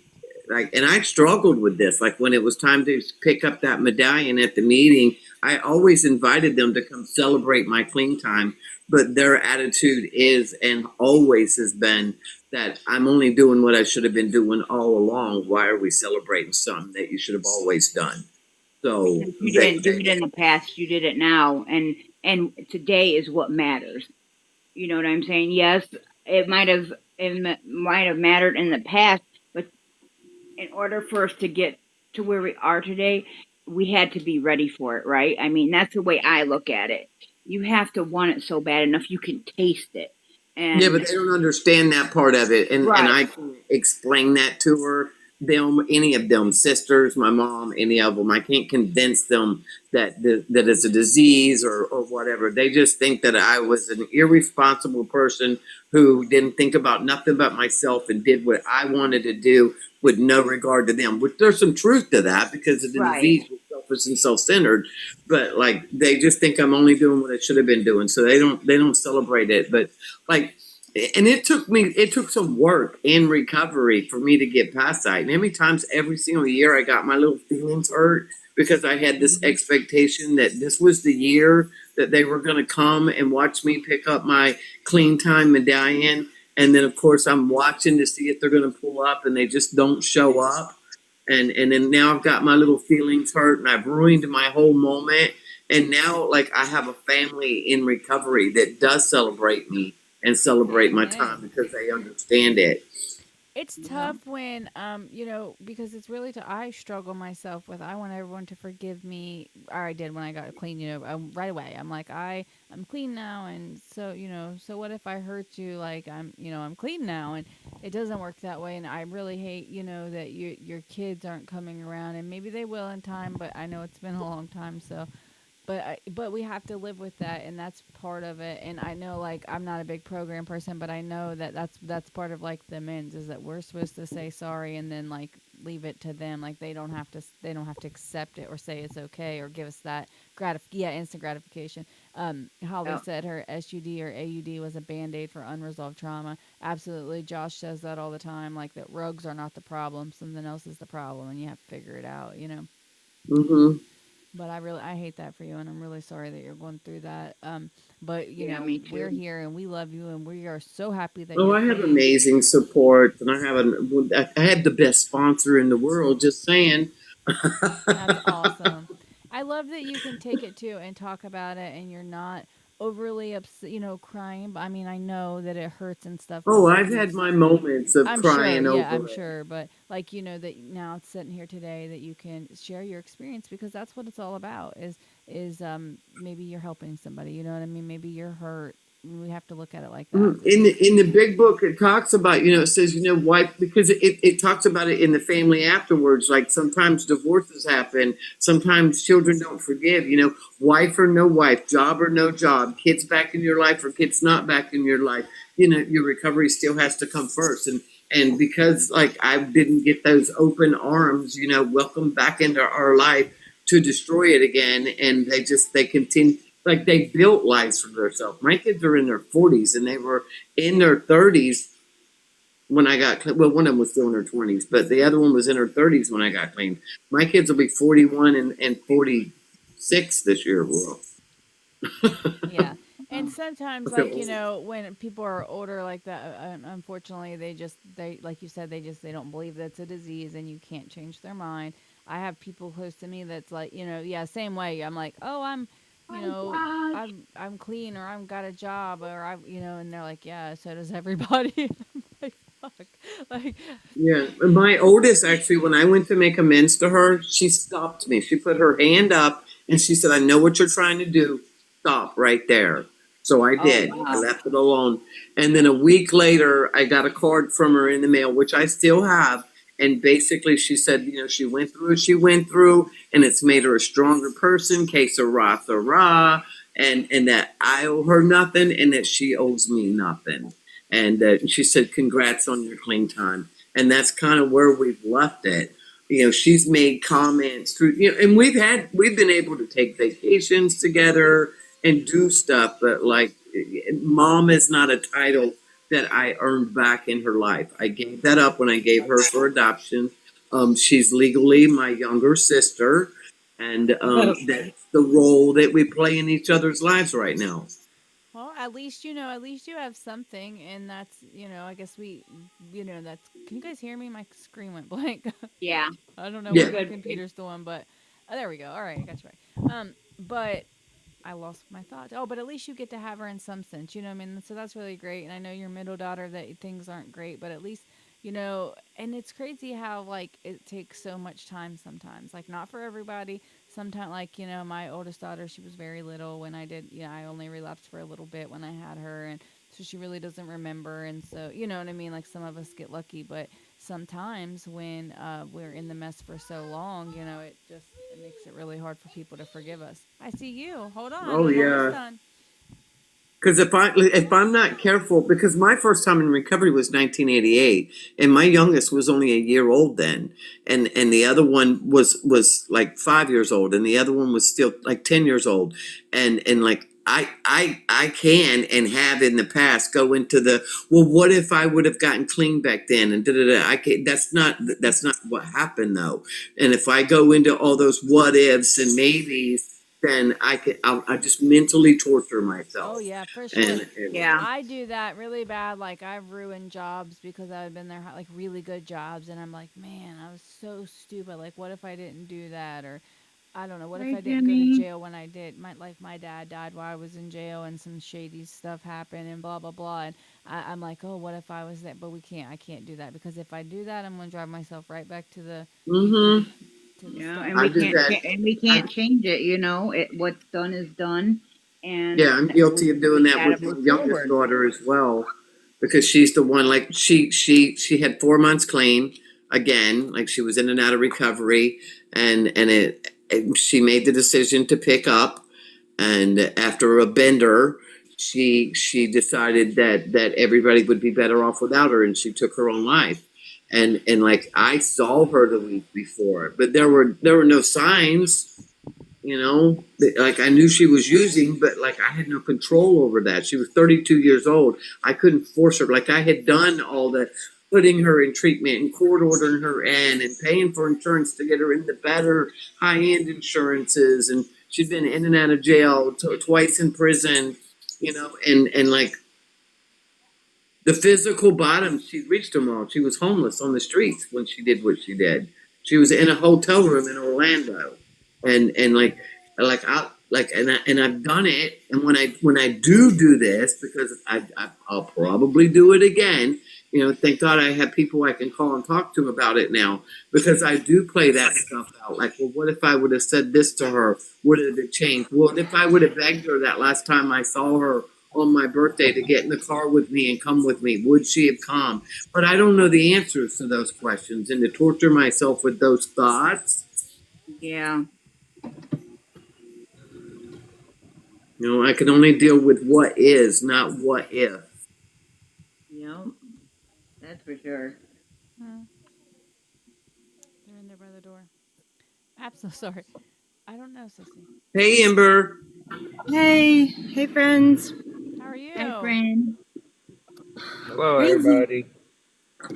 like and I struggled with this. Like when it was time to pick up that medallion at the meeting, I always invited them to come celebrate my clean time. But their attitude is and always has been that I'm only doing what I should have been doing all along. Why are we celebrating something that you should have always done? So If you didn't do it in the past, you did it now. And today is what matters. You know what I'm saying? Yes, it might have mattered in the past, but in order for us to get to where we are today, we had to be ready for it, right? I mean, that's the way I look at it. You have to want it so bad enough you can taste it. And yeah, but they don't understand that part of it, and Right. I can explain that to her. Them, any of them, sisters, my mom, any of them, I can't convince them that it's a disease or whatever. They just think that I was an irresponsible person who didn't think about nothing but myself and did what I wanted to do with no regard to them. Which there's some truth to that because the Right. disease was selfish and self-centered. But like they just think I'm only doing what I should have been doing, so they don't celebrate it. But like, and it took some work and recovery for me to get past that. And how many times every single year I got my little feelings hurt because I had this expectation that this was the year that they were going to come and watch me pick up my clean time medallion. And then of course I'm watching to see if they're going to pull up and they just don't show up. And then now I've got my little feelings hurt and I've ruined my whole moment. And now like I have a family in recovery that does celebrate me and celebrate my Amen. time because they understand it. It's tough when, because it's really I struggle myself with. I want everyone to forgive me. Or I did when I got clean. Right away. I'm like, I'm clean now, and so what if I hurt you? Like I'm clean now, and it doesn't work that way. And I really hate, that your kids aren't coming around, and maybe they will in time, but I know it's been a long time, so. But we have to live with that, and that's part of it. And I know, like, I'm not a big program person, but I know that that's part of like the men's is that we're supposed to say sorry and then like leave it to them. Like they don't have to accept it or say it's okay or give us that instant gratification. Holly Yeah. said her SUD or AUD was a band-aid for unresolved trauma. Absolutely, Josh says that all the time. Like that rugs are not the problem, something else is the problem, and you have to figure it out. Mm-hmm. But I hate that for you, and I'm really sorry that you're going through that. But Yeah, me too. we're here, and we love you, and we are so happy that Oh, you're I have clean. amazing support, and I had the best sponsor in the world. Just saying. That's awesome. I love that you can take it too and talk about it, and you're not overly upset, crying. But I mean, I know that it hurts and stuff. Oh, but I've had my moments of I'm crying sure, over yeah, I'm it. sure. But like that now it's sitting here today that you can share your experience because that's what it's all about. Is maybe you're helping somebody. You know what I mean? Maybe you're hurt. We have to look at it like that. In the big book, it talks about it says wife because it talks about it in the family afterwards. Like sometimes divorces happen, sometimes children don't forgive. Wife or no wife, job or no job, kids back in your life or kids not back in your life. Your recovery still has to come first. And because like I didn't get those open arms, welcome back into our life to destroy it again, and they continue. Like they built lives for themselves. My kids are in their 40s and they were in their 30s when I got clean. Well, one of them was still in her 20s, but the other one was in her 30s when I got clean. My kids will be 41 and 46 this year. Well, Yeah. And sometimes, Okay. like, when people are older like that, unfortunately, they like you said, they don't believe that it's a disease and you can't change their mind. I have people close to me that's like, yeah, same way. I'm like, oh, I'm clean or I've got a job or and they're like, yeah, so does everybody. I'm like, fuck. Like, Yeah, and my oldest actually, when I went to make amends to her, she stopped me. She put her hand up and she said, "I know what you're trying to do. Stop right there." So I did. wow. I left it alone. And then a week later, I got a card from her in the mail, which I still have. And basically, she said, she went through what she went through, and it's made her a stronger person. Que sera, sera, and that I owe her nothing, and that she owes me nothing. And she said, "Congrats on your clean time." And that's kind of where we've left it. You know, she's made comments through, you know, and we've been able to take vacations together and do stuff, but like, mom is not a title that I earned back in her life. I gave that up when I gave her for adoption. She's legally my younger sister, and that's the role that we play in each other's lives right now. Well, at least you know, at least you have something, and that's, you know, I guess we, you know, that's. Can you guys hear me? My screen went blank. Yeah. I don't know Yeah. what the computer's doing, but there we go. All right, I got you back. But I lost my thoughts. Oh, but at least you get to have her in some sense, you know what I mean? So that's really great. And I know your middle daughter that things aren't great, but at least, you know, and it's crazy how like it takes so much time sometimes. Like not for everybody. Sometimes like, you know, my oldest daughter, she was very little when I did, you know, I only relapsed for a little bit when I had her, and so she really doesn't remember, and so, you know what I mean? Like some of us get lucky, but sometimes when we're in the mess for so long, you know, it makes it really hard for people to forgive us. I see you. Hold on. Oh I'm yeah. almost done. Because if I'm not careful, because my first time in recovery was 1988, and my youngest was only a year old then, and the other one was like 5 years old, and the other one was still like 10 years old, and like I can and have in the past go into the, well, what if I would have gotten clean back then, and da da da. I can That's not what happened though, and if I go into all those what ifs and maybes, then I just mentally torture myself. Oh yeah, for sure. And Yeah. I do that really bad. Like I've ruined jobs because I've been there, like really good jobs, and I'm like, man, I was so stupid. Like, what if I didn't do that? Or I don't know, what if Hi, I didn't go to Jenny. jail when I did? My dad died while I was in jail, and some shady stuff happened, and blah blah blah. And I'm like, oh, what if I was that? But I can't do that, because if I do that, I'm gonna drive myself right back to the mm-hmm. Yeah, start. and I we do can't that. and we can't change it, you know. What's done is done, and Yeah, I'm guilty of doing that gotta with my move youngest forward. daughter as well, because she's the one, like she had 4 months clean again, like she was in and out of recovery, and she made the decision to pick up, and after a bender, she decided that everybody would be better off without her, and she took her own life. And like I saw her the week before, but there were no signs. You know, like I knew she was using, but like I had no control over that. She was 32 years old. I couldn't force her. Like I had done all the putting her in treatment and court ordering her in and paying for insurance to get her into better high end insurances. And she'd been in and out of jail twice in prison, you know, and like the physical bottom, she'd reached them all. She was homeless on the streets when she did what she did. She was in a hotel room in Orlando, and I've done it. And when I do this, because I'll probably do it again. You know, thank God I have people I can call and talk to about it now, because I do play that stuff out. Like, well, what if I would have said this to her? Would it have changed? Well, if I would have begged her that last time I saw her on my birthday to get in the car with me and come with me, would she have come? But I don't know the answers to those questions, and to torture myself with those thoughts, Yeah, you know, I can only deal with what is, not what if. yep, that's for sure. Hmm. They're in there by the door. I'm so sorry. I don't know, Sissy. Hey, Ember. Hey friends. How are you? Hi, friend. Hello, Crazy. everybody.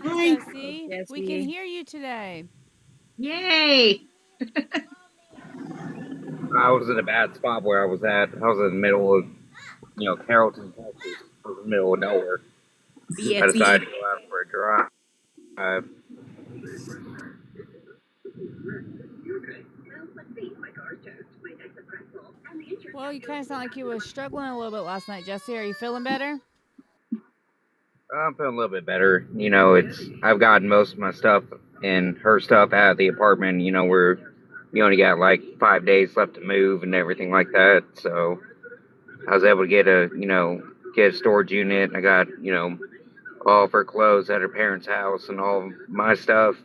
Hi. Jesse, Jesse. we can hear you today. Yay! I was in a bad spot where I was at. I was in the middle of, Carrollton, Texas. I was in the middle of nowhere. I Yes, decided to go out for a drive. Well, you kind of sound like you were struggling a little bit last night, Jesse. Are you feeling better? I'm feeling a little bit better. I've gotten most of my stuff and her stuff out of the apartment. We only got like 5 days left to move and everything like that. So I was able to get a storage unit. I got, all of her clothes at her parents' house and all of my stuff,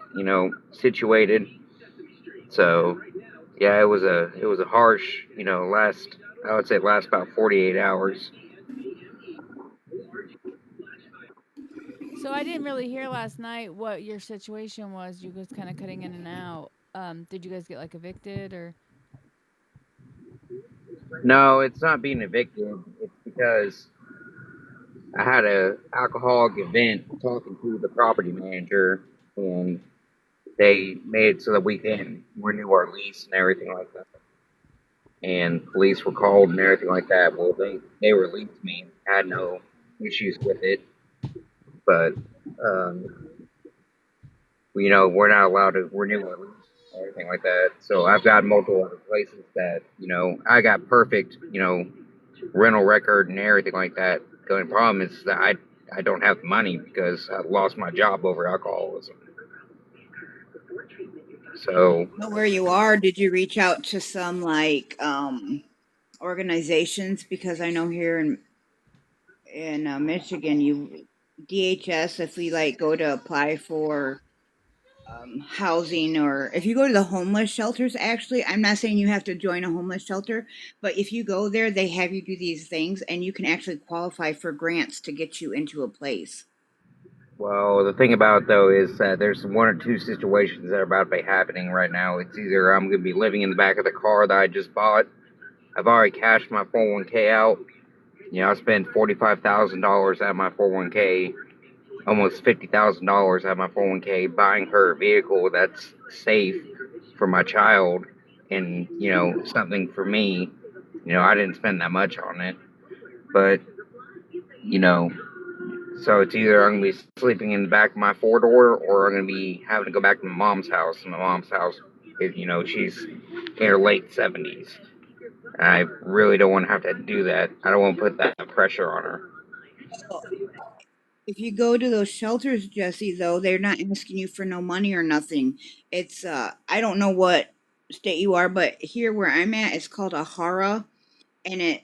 situated. So yeah, it was a harsh, I would say last about 48 hours. So I didn't really hear last night what your situation was. You was kind of cutting in and out. Did you guys get like evicted or? No, it's not being evicted. It's because I had a alcoholic event talking to the property manager, and they made it so that we can renew our lease and everything like that. And police were called and everything like that. Well, they released me. I had no issues with it, but um, we're not allowed to renew our lease or anything like that. So I've got multiple other places that I got perfect rental record and everything like that. The only problem is that I don't have the money because I lost my job over alcoholism. So But where you are, did you reach out to some like organizations? Because I know here in Michigan, you DHS, if we like go to apply for housing, or if you go to the homeless shelters, actually, I'm not saying you have to join a homeless shelter, but if you go there, they have you do these things and you can actually qualify for grants to get you into a place. well, the thing about it, though, is that there's one or two situations that are about to be happening right now. It's either I'm going to be living in the back of the car that I just bought. I've already cashed my 401k out. I spent $45,000 out of my 401k, almost $50,000 out of my 401k buying her a vehicle that's safe for my child and, something for me. I didn't spend that much on it. But, so it's either I'm going to be sleeping in the back of my four-door or I'm going to be having to go back to my mom's house. And my mom's house, she's in her late 70s. And I really don't want to have to do that. I don't want to put that pressure on her. If you go to those shelters, Jesse, though, they're not asking you for no money or nothing. It's I don't know what state you are, but here where I'm at, it's called a HARA, and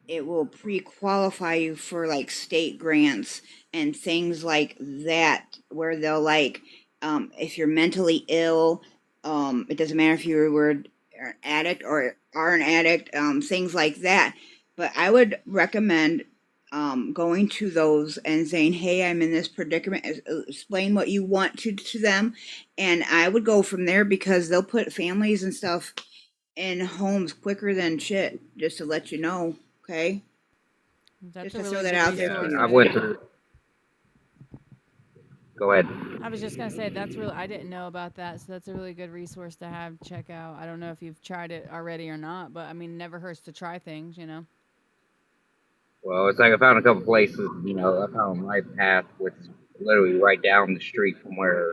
it will pre-qualify you for like state grants and things like that, where they'll like if you're mentally ill, it doesn't matter if you were an addict or are an addict, things like that. But I would recommend going to those and saying, "Hey, I'm in this predicament." Explain what you want to them, and I would go from there because they'll put families and stuff in homes quicker than shit. Just to let you know, okay? That's Just a to really throw that good out there resource. for you. I went through. Go ahead. I was just gonna say that's really I didn't know about that, so that's a really good resource to have check out. I don't know if you've tried it already or not, but I mean, never hurts to try things. Well, it's like I found a couple places. I found my path, which is literally right down the street from where,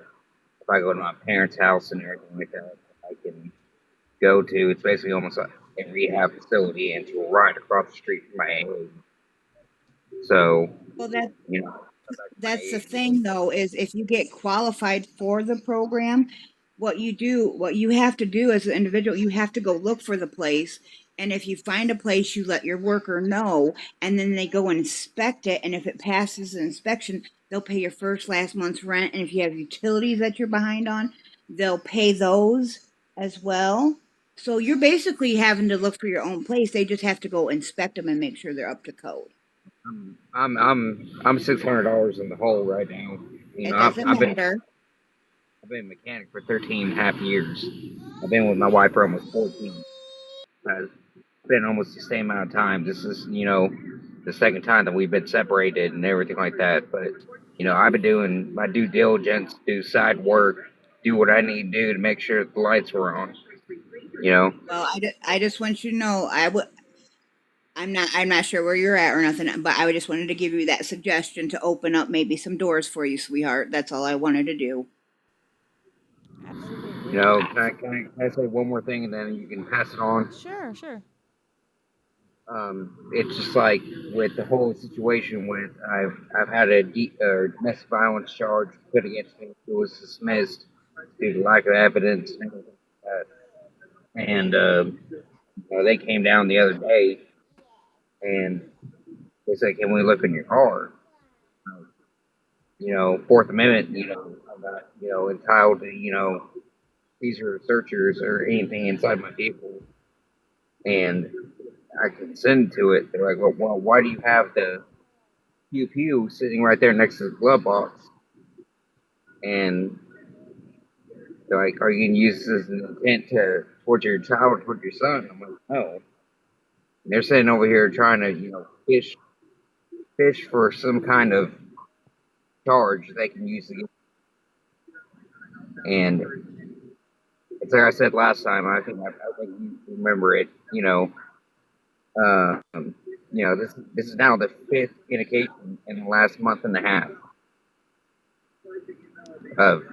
if I go to my parents' house and everything like that, I can go to. It's basically almost like a rehab facility, and it's right across the street from my AA. So, Well, you know, that's the thing, though, is if you get qualified for the program, what you have to do as an individual, you have to go look for the place. And if you find a place, you let your worker know, and then they go and inspect it. And if it passes the inspection, they'll pay your last month's rent. And if you have utilities that you're behind on, they'll pay those as well. So you're basically having to look for your own place. They just have to go inspect them and make sure they're up to code. I'm $600 in the hole right now. It doesn't matter. I've been a mechanic for 13 and a half years. I've been with my wife for almost 14. It's been almost the same amount of time. This is, the second time that we've been separated and everything like that. But, I've been doing my due diligence, do side work, do what I need to do to make sure the lights were on. Well, I just want you to know, I'm not sure where you're at or nothing, but I just wanted to give you that suggestion to open up maybe some doors for you, sweetheart. That's all I wanted to do. Absolutely. Can I say one more thing and then you can pass it on? Sure. It's just like with the whole situation with I've had a domestic violence charge put against me. It was dismissed due to lack of evidence and everything like that. And they came down the other day and they said, "Can we look in your car?" Fourth Amendment. I'm not entitled to these are searchers or anything inside my vehicle, and I consent to it. They're like, "Well, why do you have the pew pew sitting right there next to the glove box, and they're like, "Are you gonna use this as an intent to towards your child, towards your son?" I'm like, "No." And they're sitting over here trying to, fish for some kind of charge they can use against. And it's like I said last time. I think you remember it. This is now the 5th indication in the last month and a half of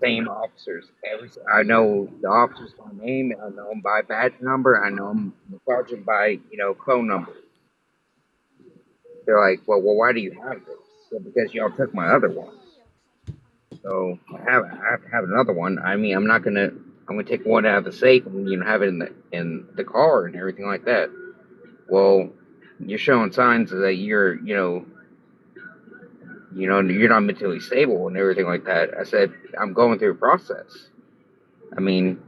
same officers. I know the officers by name. I know them by badge number. I know them the sergeant by phone number. They're like, well, why do you have this? So because y'all took my other one. So I have to have another one. I mean, I'm gonna take one out of the safe and have it in the car and everything like that. Well, you're showing signs that you're not mentally stable and everything like that. I said, I'm going through a process. I mean,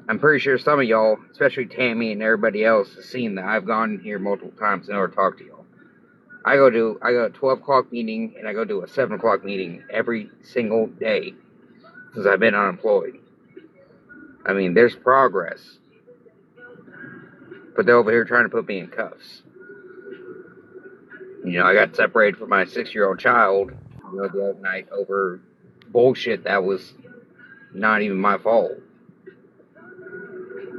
I'm pretty sure some of y'all, especially Tammy and everybody else, has seen that I've gone here multiple times in order to talk to y'all. I go to a 12 o'clock meeting and I go to a 7 o'clock meeting every single day since I've been unemployed. I mean, there's progress. But they're over here trying to put me in cuffs. I got separated from my 6-year-old child, the other night over bullshit that was not even my fault.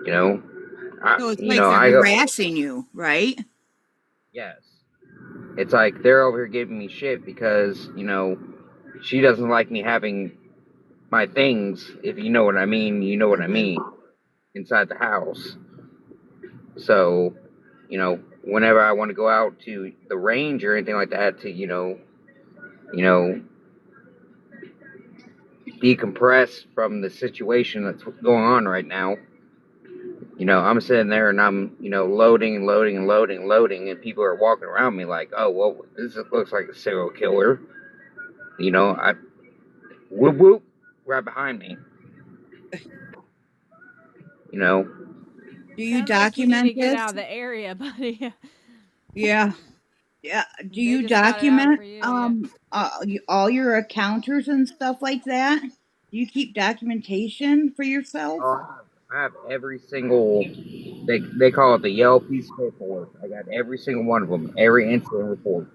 So it's like they're harassing you, right? Yes. It's like they're over here giving me shit because, she doesn't like me having my things, if you know what I mean, you know what I mean, inside the house. So, whenever I want to go out to the range or anything like that to, decompress from the situation that's going on right now, I'm sitting there and I'm, loading and loading and loading and loading, and people are walking around me like, oh, well, this looks like a serial killer. Whoop whoop, right behind me. Do you Sounds like document need to get this? out of the area, buddy. Yeah. Do They you just got it out document for you, yeah. all your encounters and stuff like that? Do you keep documentation for yourself? I have every single. They call it the yellow piece of paperwork. I got every single one of them, every incident report.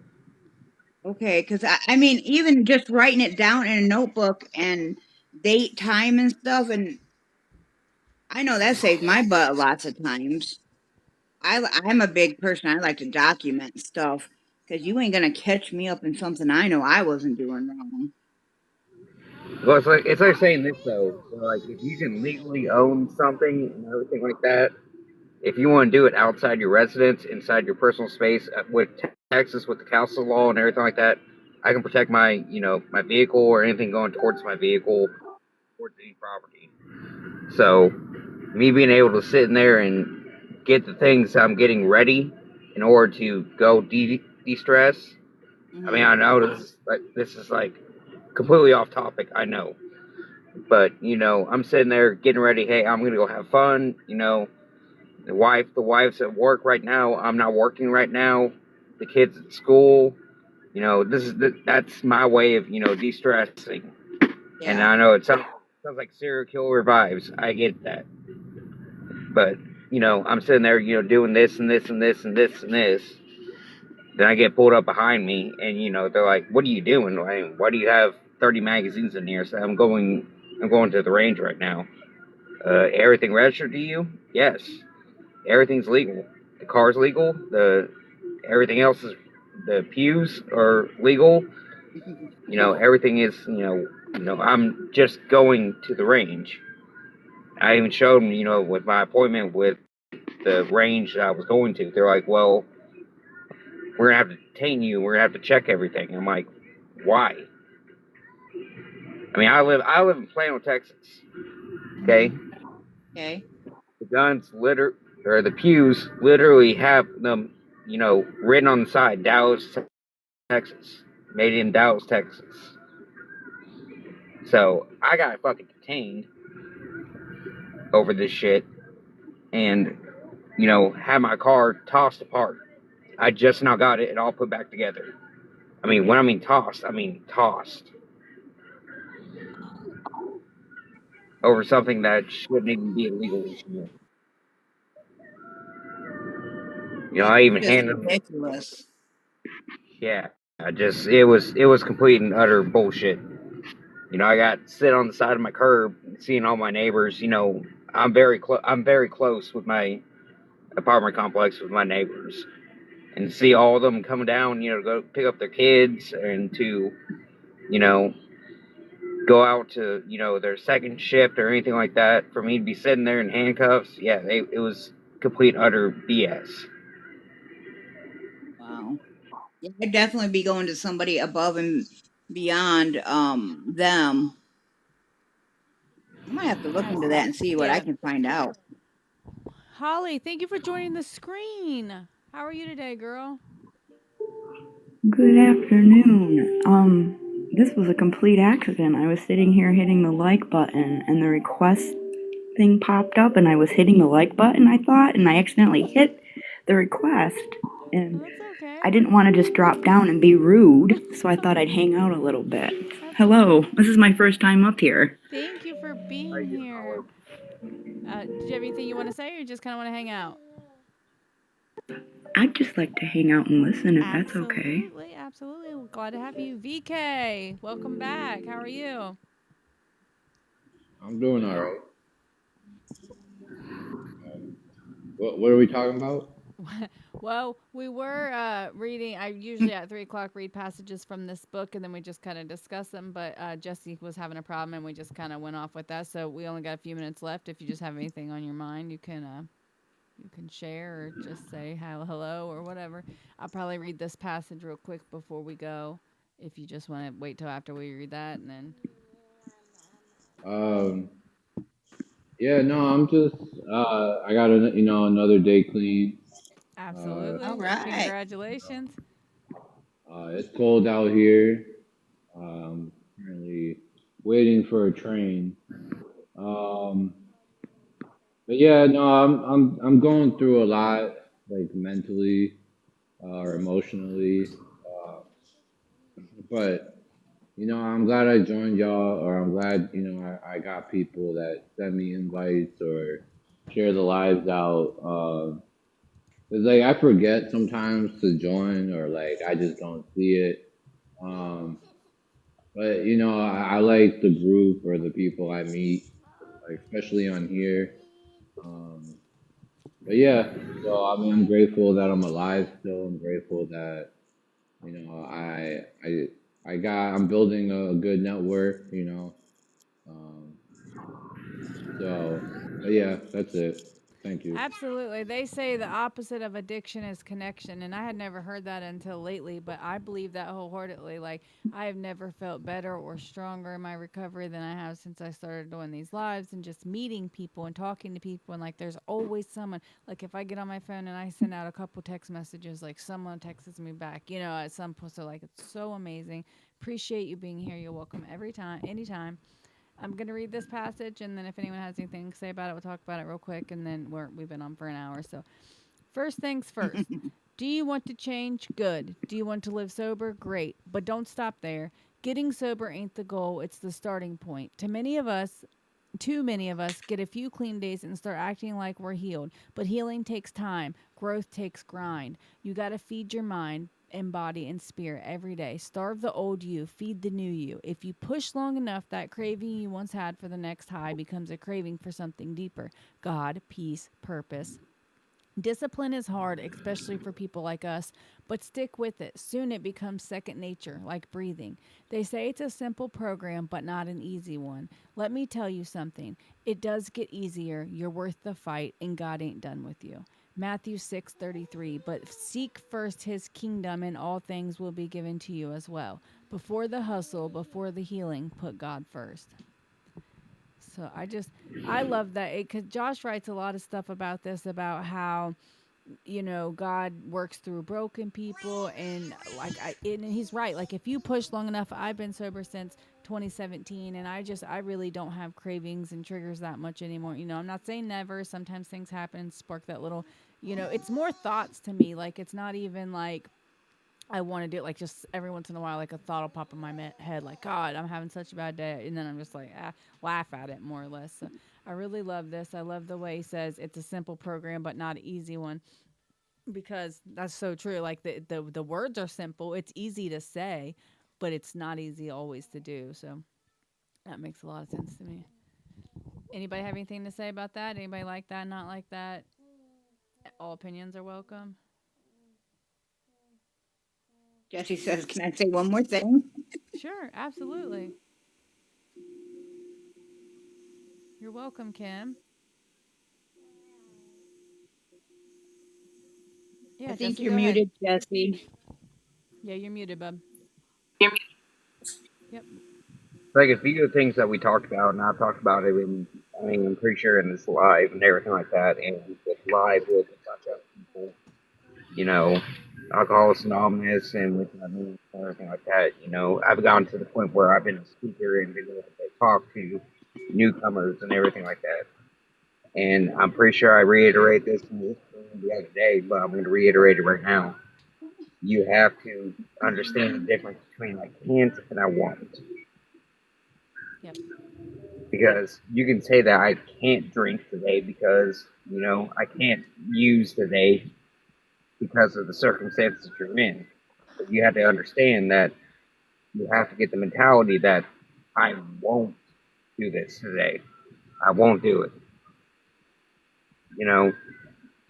Okay, because I mean, even just writing it down in a notebook and date, time, and stuff, and I know that saves my butt lots of times. I'm a big person. I like to document stuff because you ain't gonna catch me up in something I know I wasn't doing wrong. Well, it's like saying this though. So, like, if you can legally own something and everything like that, if you want to do it outside your residence, inside your personal space, with Texas, with the council law and everything like that, I can protect my my vehicle or anything going towards my vehicle, towards any property. So, me being able to sit in there and get the things I'm getting ready in order to go de-stress. I mean, I know this is like completely off topic, I know. But, I'm sitting there getting ready, hey, I'm gonna go have fun, the wife's at work right now, I'm not working right now, the kids at school, that's my way of, de-stressing. Yeah. And I know it sounds like serial killer vibes. I get that. But, I'm sitting there, doing this and this and this and this and this. Then I get pulled up behind me and, they're like, what are you doing? Why do you have 30 magazines in here? So I'm going to the range right now. Everything registered to you? Yes. Everything's legal. The car's legal. Everything else is, the pews are legal. Everything is, I'm just going to the range. I even showed them, with my appointment with the range that I was going to. They're like, well, we're going to have to detain you. We're going to have to check everything. I'm like, why? I mean, I live in Plano, Texas. Okay? Okay. The pews literally have them, written on the side, Dallas, Texas. Made in Dallas, Texas. So, I got fucking detained over this shit and, had my car tossed apart. I just now got it all put back together. I mean, when I mean tossed, I mean tossed over something that shouldn't even be a legal issue. You know, I even Just handed. ridiculous. Yeah, it was complete and utter bullshit. You know, I got sit on the side of my curb, seeing all my neighbors. You know, I'm very close with my apartment complex with my neighbors, and see all of them coming down. You know, to go pick up their kids and to, you know, go out to, you know, their second shift or anything like that. For me to be sitting there in handcuffs, yeah, it was complete and utter BS. Wow. Yeah, I'd definitely be going to somebody above and beyond them. I might have to look into that and see what I Yeah. can find out. Holly, thank you for joining the screen. How are you today, girl? Good afternoon. This was a complete accident. I was sitting here hitting the like button and the request thing popped up and I was hitting the like button, I thought, and I accidentally hit the request. And That's okay. I didn't want to just drop down and be rude, so I thought I'd hang out a little bit. Hello, this is my first time up here. Thank you for being here. Did you have anything you want to say, or you just kind of want to hang out? I'd just like to hang out and listen if that's okay. Absolutely, absolutely. We're glad to have you. VK, welcome back. How are you? I'm doing all right. What are we talking about? Well, we were reading. I usually at 3 o'clock read passages from this book, and then we just kind of discuss them. But Jesse was having a problem, and we just kind of went off with that. So we only got a few minutes left. If you just have anything on your mind, you can share or just say hello or whatever. I'll probably read this passage real quick before we go. If you just want to wait till after we read that, and then. Yeah, no, I'm just I got another day clean. Absolutely. All right. Congratulations. It's cold out here. Currently waiting for a train. But yeah, no, I'm going through a lot, like mentally or emotionally. But I'm glad I joined y'all, or I'm glad I got people that send me invites or share the lives out. It's like I forget sometimes to join, or like I just don't see it. But I like the group or the people I meet, like especially on here. But yeah, so I mean, I'm grateful that I'm alive still. I'm grateful that I'm building a good network. So but yeah, that's it. Thank you. Absolutely. They say the opposite of addiction is connection. And I had never heard that until lately, but I believe that wholeheartedly. Like, I have never felt better or stronger in my recovery than I have since I started doing these lives and just meeting people and talking to people. And like, there's always someone, like, if I get on my phone and I send out a couple text messages, like, someone texts me back, at some point. So, like, it's so amazing. Appreciate you being here. You're welcome every time, anytime. I'm going to read this passage, and then if anyone has anything to say about it, we'll talk about it real quick, and then we've been on for an hour. So first things first. Do you want to change? Good. Do you want to live sober? Great. But don't stop there. Getting sober ain't the goal. It's the starting point. Too many of us get a few clean days and start acting like we're healed. But healing takes time. Growth takes grind. You got to feed your mind and body and spirit every day. Starve the old you, feed the new you. If you push long enough, that craving you once had for the next high becomes a craving for something deeper. God, peace, purpose. Discipline is hard, especially for people like us, but stick with it. Soon it becomes second nature, like breathing. They say it's a simple program, but not an easy one. Let me tell you something. It does get easier. You're worth the fight, and God ain't done with you. Matthew 6:33, but seek first his kingdom and all things will be given to you as well. Before the hustle, before the healing, put God first. So I love that because Josh writes a lot of stuff about this, about how, God works through broken people. And and he's right. Like if you push long enough, I've been sober since 2017 and I really don't have cravings and triggers that much anymore. I'm not saying never. Sometimes things happen and spark that little it's more thoughts to me. Like, it's not even like I want to do it. Like, just every once in a while, like a thought will pop in my head, like, God, I'm having such a bad day. And then I'm just like, laugh at it more or less. So I really love this. I love the way he says it's a simple program, but not an easy one, because that's so true. Like, the words are simple. It's easy to say, but it's not easy always to do. So that makes a lot of sense to me. Anybody have anything to say about that? Anybody like that? Not like that? All opinions are welcome. Jesse says, "Can I say one more thing?" Sure, absolutely. You're welcome, Kim. Yeah, I think Jesse, you're go ahead. muted, Jesse. Yeah, you're muted, bub. Yep. Like a few of the things that we talked about, and I've talked about it in, I mean, I'm pretty sure in this live and everything like that, and with live with a bunch of people, you know, Alcoholics Anonymous and with my and everything like that, I've gotten to the point where I've been a speaker and been able to talk to newcomers and everything like that. And I'm pretty sure I reiterate this in this room the other day, but I'm going to reiterate it right now. You have to understand the difference between I can't and I want. Yep. Because you can say that I can't drink today because, I can't use today because of the circumstances you're in. But you have to understand that you have to get the mentality that I won't do this today. I won't do it.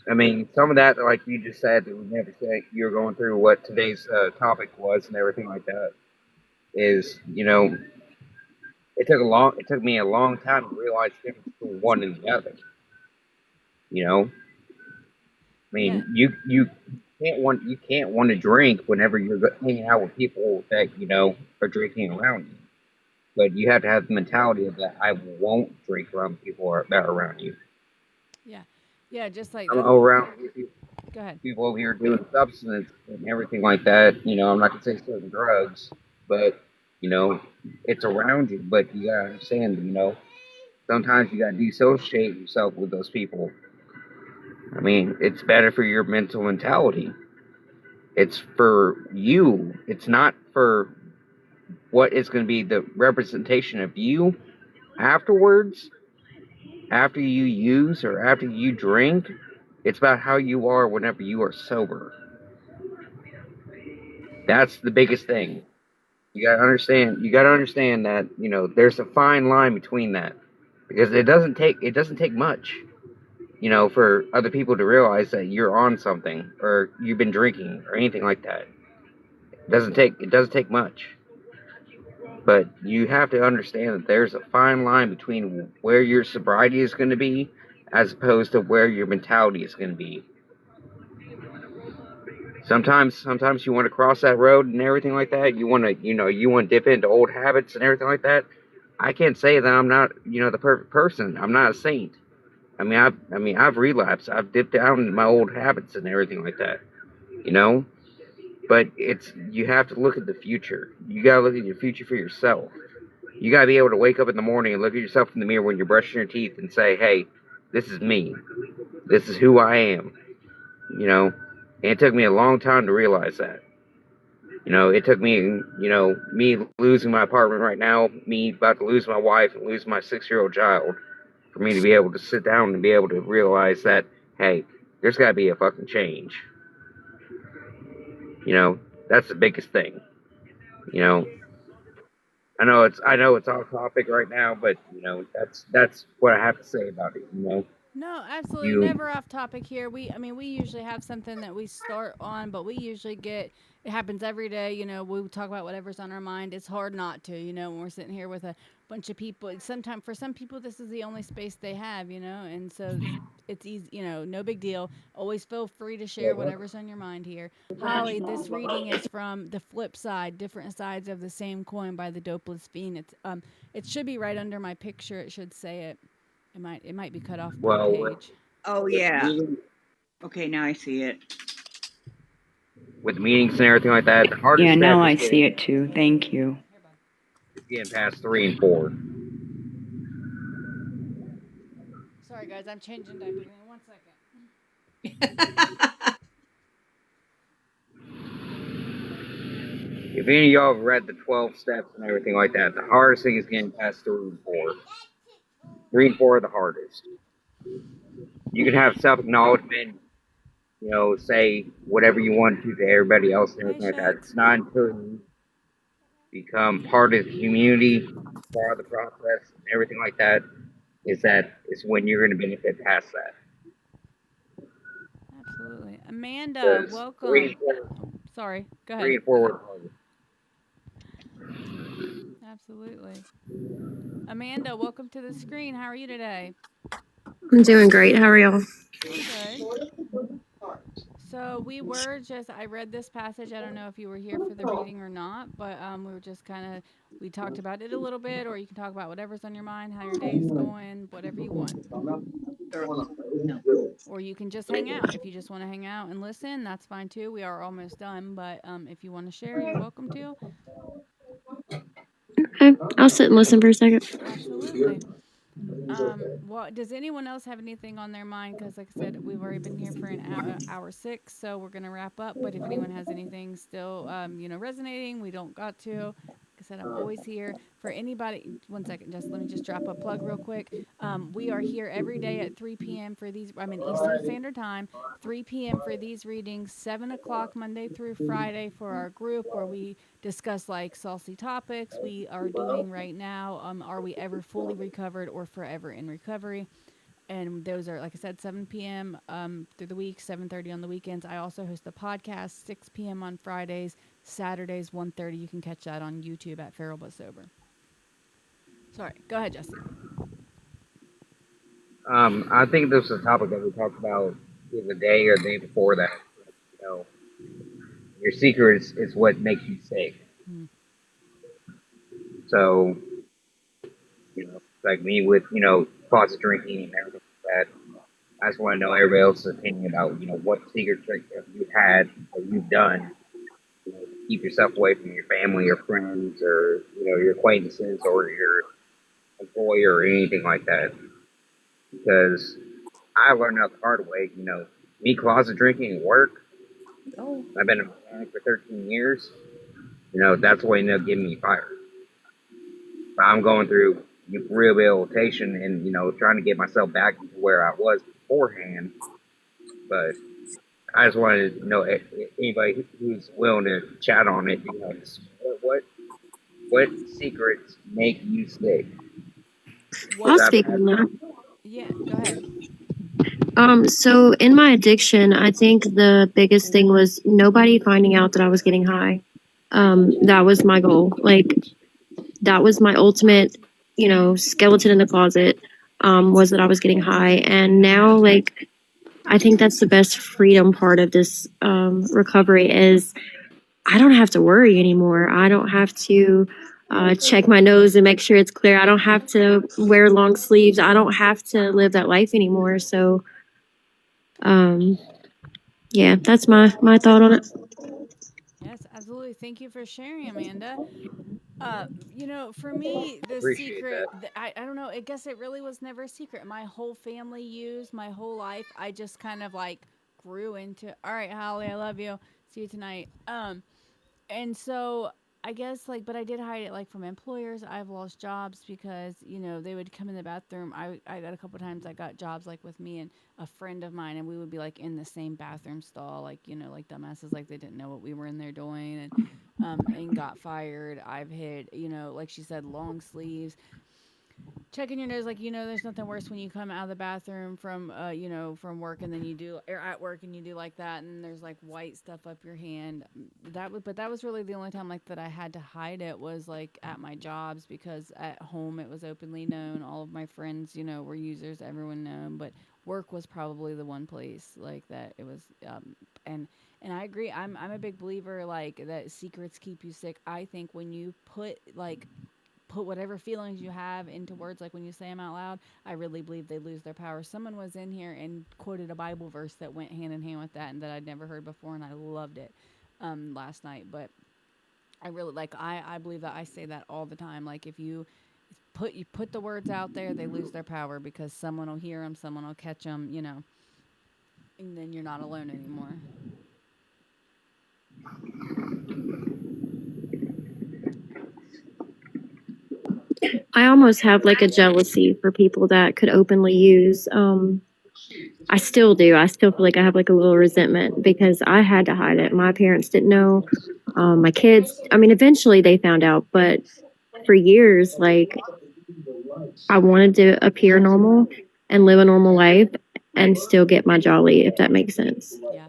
I mean, some of that, like you just said, that we never said you were going through what today's topic was and everything like that. Is it took me a long time to realize the difference between one and the other. I mean, you can't want to drink whenever you're hanging out with people that are drinking around you. But you have to have the mentality of that I won't drink around people that are around you. Yeah, just like I'm around Go ahead. people over here doing substance and everything like that. I'm not gonna say certain drugs, but it's around you. But you gotta understand, sometimes you gotta dissociate yourself with those people. I mean, it's better for your mental mentality. It's for you. It's not for what is going to be the representation of you afterwards, after you use or after you drink. It's about how you are whenever you are sober. That's the biggest thing. You gotta understand that, there's a fine line between that. Because it doesn't take much, for other people to realize that you're on something or you've been drinking or anything like that. It doesn't take much. But you have to understand that there's a fine line between where your sobriety is going to be as opposed to where your mentality is going to be. Sometimes you want to cross that road and everything like that. You want to dip into old habits and everything like that. I can't say that I'm not, the perfect person. I'm not a saint. I've relapsed. I've dipped down into my old habits and everything like that. But you have to look at the future. You gotta look at your future for yourself. You gotta be able to wake up in the morning and look at yourself in the mirror when you're brushing your teeth and say, "Hey, this is me. This is who I am." And it took me a long time to realize that. It took me, me losing my apartment right now, me about to lose my wife and lose my 6-year-old child, for me to be able to sit down and be able to realize that, hey, there's got to be a fucking change. That's the biggest thing. I know it's off topic right now, but that's what I have to say about it. No, absolutely never off topic here. We usually have something that we start on, but we usually it happens every day. We talk about whatever's on our mind. It's hard not to, when we're sitting here with a bunch of people. Sometimes for some people, this is the only space they have, and so it's easy, no big deal. Always feel free to share whatever's on your mind here. Holly, this reading is from The Flip Side, Different Sides of the Same Coin by the Dopeless Fiend. It should be right under my picture. It should say it. It might be cut off by the page. Oh yeah. Okay, now I see it. With meetings and everything like that, the hardest Yeah, step now is I see it too. Thank you. getting past 3 and 4. Sorry guys, I'm changing diapers. Give me 1 second. If any of y'all have read the 12 steps and everything like that, the hardest thing is getting past 3 and 4. 3 and 4 are the hardest. You can have self acknowledgement, say whatever you want to everybody else and everything like that. It's not until you become part of the community, part of the process, and everything like that, is when you're going to benefit past that. Absolutely. Amanda, 'Cause welcome. 3 and 4, Sorry, go 3 ahead. and 4 were the hardest. Absolutely. Amanda, welcome to the screen. How are you today? I'm doing great. How are y'all? Okay. So I read this passage. I don't know if you were here for the reading or not, but we were just we talked about it a little bit, or you can talk about whatever's on your mind, how your day's going, whatever you want. Or you can just hang out. If you just want to hang out and listen, that's fine too. We are almost done, but if you want to share, you're welcome to. Okay, I'll sit and listen for a second. Absolutely. Well, does anyone else have anything on their mind? Because, like I said, we've already been here for an hour 6, so we're gonna wrap up. But if anyone has anything still, resonating, we don't got to. Like I said, I'm always here for anybody. One second, let me just drop a plug real quick. We are here every day at 3 p.m. for these. I'm in Eastern Standard Time, 3 p.m. for these readings. 7 o'clock Monday through Friday for our group where we discuss like saucy topics. We are doing right now. Are we ever fully recovered or forever in recovery? And those are, like I said, 7 p.m. Through the week, 7:30 on the weekends. I also host a podcast, 6 p.m. on Fridays, Saturdays, 1:30. You can catch that on YouTube at Feral But Sober. Sorry, go ahead, Jesse. I think this was a topic that we talked about the day or the day before that. Your secret is what makes you sick. So, like me with, closet drinking and everything like that, I just want to know everybody else's opinion about, what secret trick have you had or you've done to keep yourself away from your family or friends or, your acquaintances or your employer or anything like that. Because I learned out the hard way, me closet drinking at work. I've been a mechanic for 13 years. That's what ended up getting me fired. But I'm going through rehabilitation and, trying to get myself back to where I was beforehand. But I just wanted to know if anybody who's willing to chat on it, what secrets make you sick? I'll speak on that. Yeah, go ahead. So in my addiction, I think the biggest thing was nobody finding out that I was getting high. That was my goal. Like, that was my ultimate, skeleton in the closet, was that I was getting high. And now, like, I think that's the best freedom part of this recovery is I don't have to worry anymore. I don't have to check my nose and make sure it's clear. I don't have to wear long sleeves. I don't have to live that life anymore. So, yeah, that's my thought on it. Yes, absolutely. Thank you for sharing, Amanda. For me, the Appreciate secret, that. I don't know, I guess it really was never a secret. My whole family used my whole life. I just kind of like grew into, all right, Holly, I love you. See you tonight. And so I guess like, but I did hide it like from employers. I've lost jobs because, they would come in the bathroom. I got a couple times I got jobs like with me and a friend of mine, and we would be like in the same bathroom stall, like, like dumbasses, like they didn't know what we were in there doing and got fired. I've hit, like she said, long sleeves. Checking your nose, like, there's nothing worse when you come out of the bathroom from, from work and then or at work and you do like that and there's like white stuff up your hand. But that was really the only time like that I had to hide it was like at my jobs because at home it was openly known. All of my friends, were users, everyone known, but work was probably the one place like that it was, and I agree. I'm a big believer like that secrets keep you sick. I think when you put whatever feelings you have into words, like when you say them out loud, I really believe they lose their power. Someone was in here and quoted a Bible verse that went hand in hand with that and that I'd never heard before, and I loved it last night. But I really I believe that. I say that all the time. Like if you put the words out there, they lose their power because someone will hear them, someone will catch them, and then you're not alone anymore. I almost have like a jealousy for people that could openly use. I still do. I still feel like I have like a little resentment because I had to hide it. My parents didn't know. My kids, I mean, eventually they found out, but for years, like I wanted to appear normal and live a normal life and still get my jolly, if that makes sense. Yeah,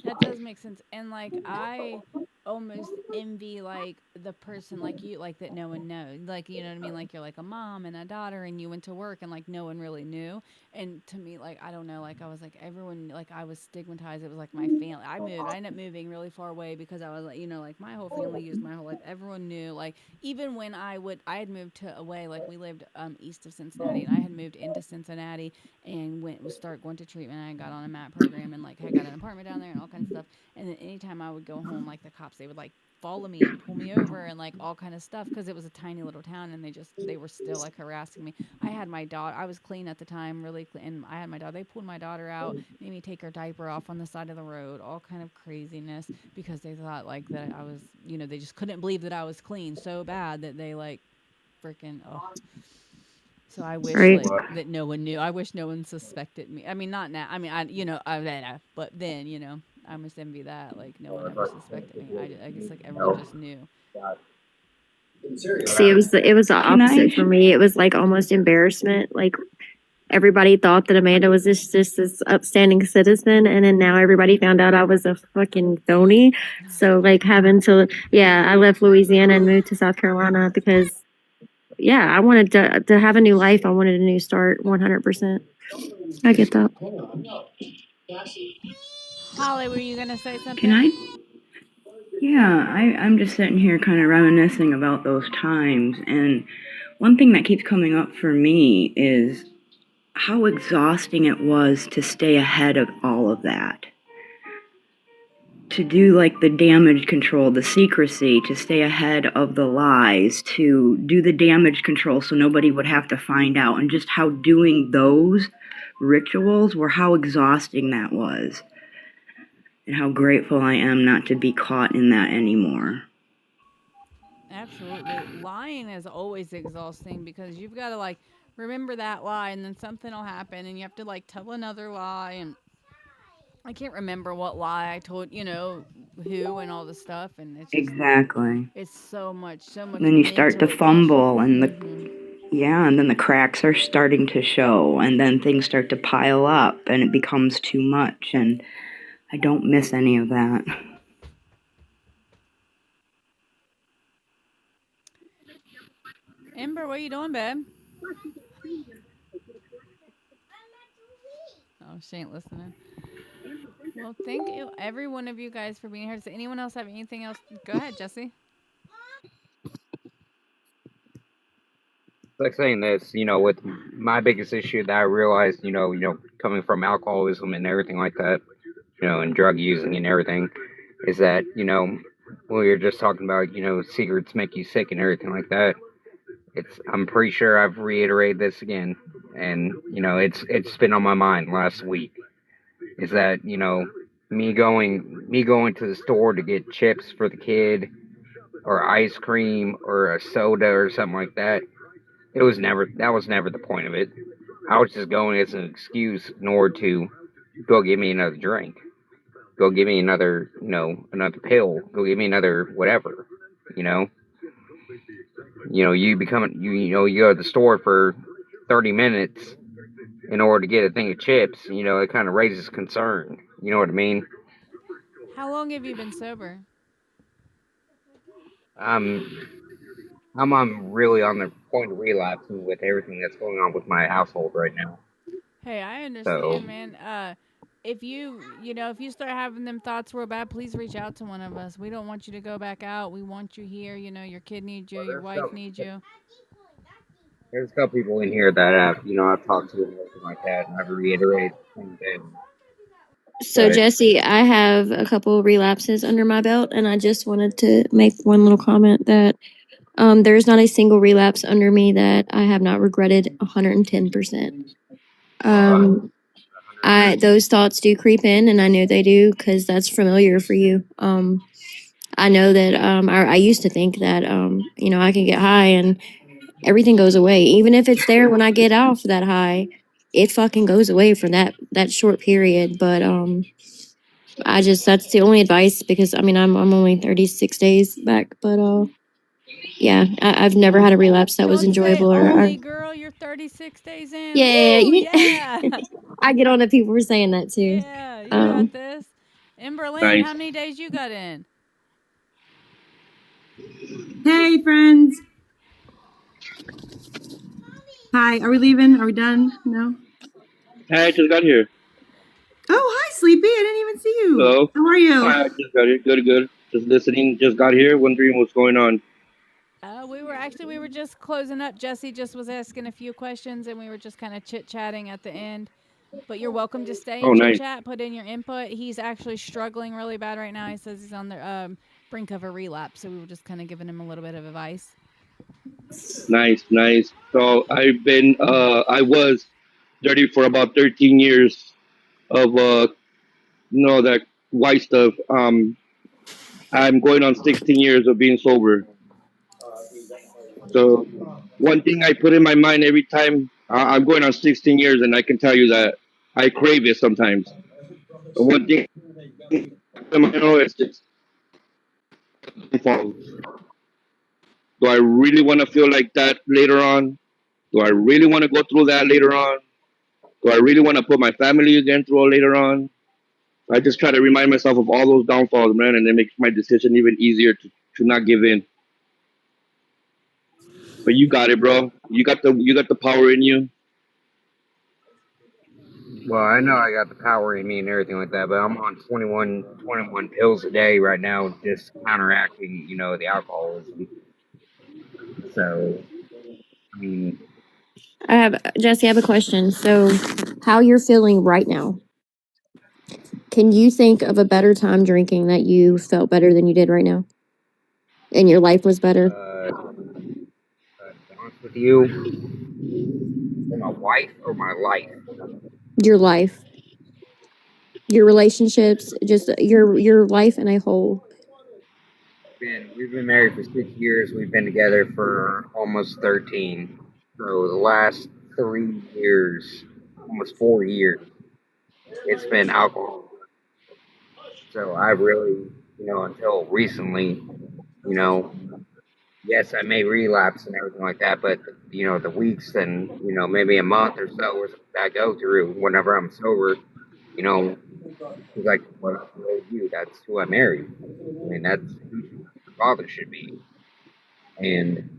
that does make sense. And like, I almost envy like the person like you, like that no one knows. Like, you know what I mean? Like, you're like a mom and a daughter, and you went to work, and like no one really knew. And to me, like, I don't know, like I was like everyone, like I was stigmatized. It was like my family. I ended up moving really far away because I was like, you know, like my whole family used my whole life. Everyone knew. Like, even when I had moved to away. Like, we lived east of Cincinnati, and I had moved into Cincinnati and was start going to treatment. I got on a MAT program and like I got an apartment down there and all kinds of stuff. And then anytime I would go home, like the cops, they would like follow me and pull me over and like all kind of stuff because it was a tiny little town, and they were still like harassing me. I had my daughter. I was clean at the time, really clean, and I had my daughter. They pulled my daughter out, made me take her diaper off on the side of the road, all kind of craziness because they thought like that I was, you know, they just couldn't believe that I was clean so bad that they like freaking So I wish Right. like that no one knew. I wish no one suspected me. I mean, not now. I mean, but then, you know, I must envy that. Like, no one ever suspected me. I guess like everyone just knew. See, it was the Can I- opposite for me. It was like almost embarrassment. Like everybody thought that Amanda was just this upstanding citizen, and then now everybody found out I was a fucking phony. So like having to, I left Louisiana and moved to South Carolina because, I wanted to have a new life. I wanted a new start, 100%. I get that. Holly, were you gonna say something? Can I? Yeah, I'm just sitting here kind of reminiscing about those times. And one thing that keeps coming up for me is how exhausting it was to stay ahead of all of that. To do like the damage control, the secrecy, to stay ahead of the lies, to do the damage control so nobody would have to find out, and just how doing those rituals were how exhausting that was. And how grateful I am not to be caught in that anymore. Absolutely. Lying is always exhausting because you've got to like remember that lie, and then something will happen, and you have to like tell another lie. And I can't remember what lie I told, you know, who and all the stuff. And it's just, Exactly. it's so much. And then you start to mental fumble, and exhaustion. and then the cracks are starting to show, and then things start to pile up, and it becomes too much. And I don't miss any of that. Ember, what are you doing, babe? Oh, she ain't listening. Well, thank you, every one of you guys, for being here. Does anyone else have anything else? Go ahead, Jesse. Like saying this, you know, with my biggest issue that I realized, you know, coming from alcoholism and everything like that, you know, and drug using and everything, is that, you know, when we were just talking about, you know, cigarettes make you sick and everything like that. I'm pretty sure I've reiterated this again, and you know, it's been on my mind last week. Is that, you know, me going to the store to get chips for the kid, or ice cream, or a soda, or something like that. That was never the point of it. I was just going as an excuse in order to go get me another drink, go get me another, you know, another pill, go get me another whatever, you know. You know, you go to the store for 30 minutes in order to get a thing of chips. You know, it kind of raises concern. You know what I mean? How long have you been sober? I'm really on the point of relapsing with everything that's going on with my household right now. Hey, I understand, So- man. If you start having them thoughts real bad, please reach out to one of us. We don't want you to go back out. We want you here. You know, your kid needs you. Your wife needs you. There's a couple people in here that I've talked to and everything like that, and I've reiterated things. So, Right. Jesse, I have a couple relapses under my belt, and I just wanted to make one little comment that there's not a single relapse under me that I have not regretted 110%. those thoughts do creep in, and I know they do because that's familiar for you. I know that I used to think that I can get high and everything goes away, even if it's there when I get off that high. It fucking goes away for that short period. But that's the only advice because I'm only 36 days back, but yeah, I've never had a relapse that was Don't say enjoyable only, girl. You're 36 days in. yeah, Woo, yeah. yeah. I get on to people for saying that too. Yeah, you Um, got this. In Berlin, Nice. how many days you got in? Hey, friends. Hi, are we leaving? Are we done? No? Hey, I just got here. Oh, hi, Sleepy. I didn't even see you. Hello. How are you? Hi, I just got here. Good, good. Just listening. Just got here, wondering what's going on. We were just closing up. Jesse just was asking a few questions, and we were just kind of chit-chatting at the end. But you're welcome to stay Oh, and nice. chit-chat, put in your input. He's actually struggling really bad right now. He says he's on the brink of a relapse, so we were just kind of giving him a little bit of advice. Nice, nice. So I was dirty for about 13 years of, that white stuff. I'm going on 16 years of being sober. So one thing I put in my mind every time I'm going on 16 years, and I can tell you that I crave it sometimes. But one thing I know is just do I really want to feel like that later on? Do I really want to go through that later on? Do I really want to put my family again through it later on? I just try to remind myself of all those downfalls, man, and it makes my decision even easier to not give in. But you got it, bro. You got the power in you. Well, I know I got the power in me and everything like that, but I'm on 21 pills a day right now, just counteracting, the alcoholism. So, I mean, Jesse, I have a question. So, how you're feeling right now? Can you think of a better time drinking that you felt better than you did right now? And your life was better? to be honest with you, for my wife or my life? Your life, your relationships, just your life in a whole. We've been married for 6 years. We've been together for almost 13. So the last 3 years, almost 4 years, it's been alcohol. So I really, until recently, yes, I may relapse and everything like that, but the weeks and maybe a month or so that I go through whenever I'm sober, it's like what I told you, that's who I married. I mean, that's who your father should be. And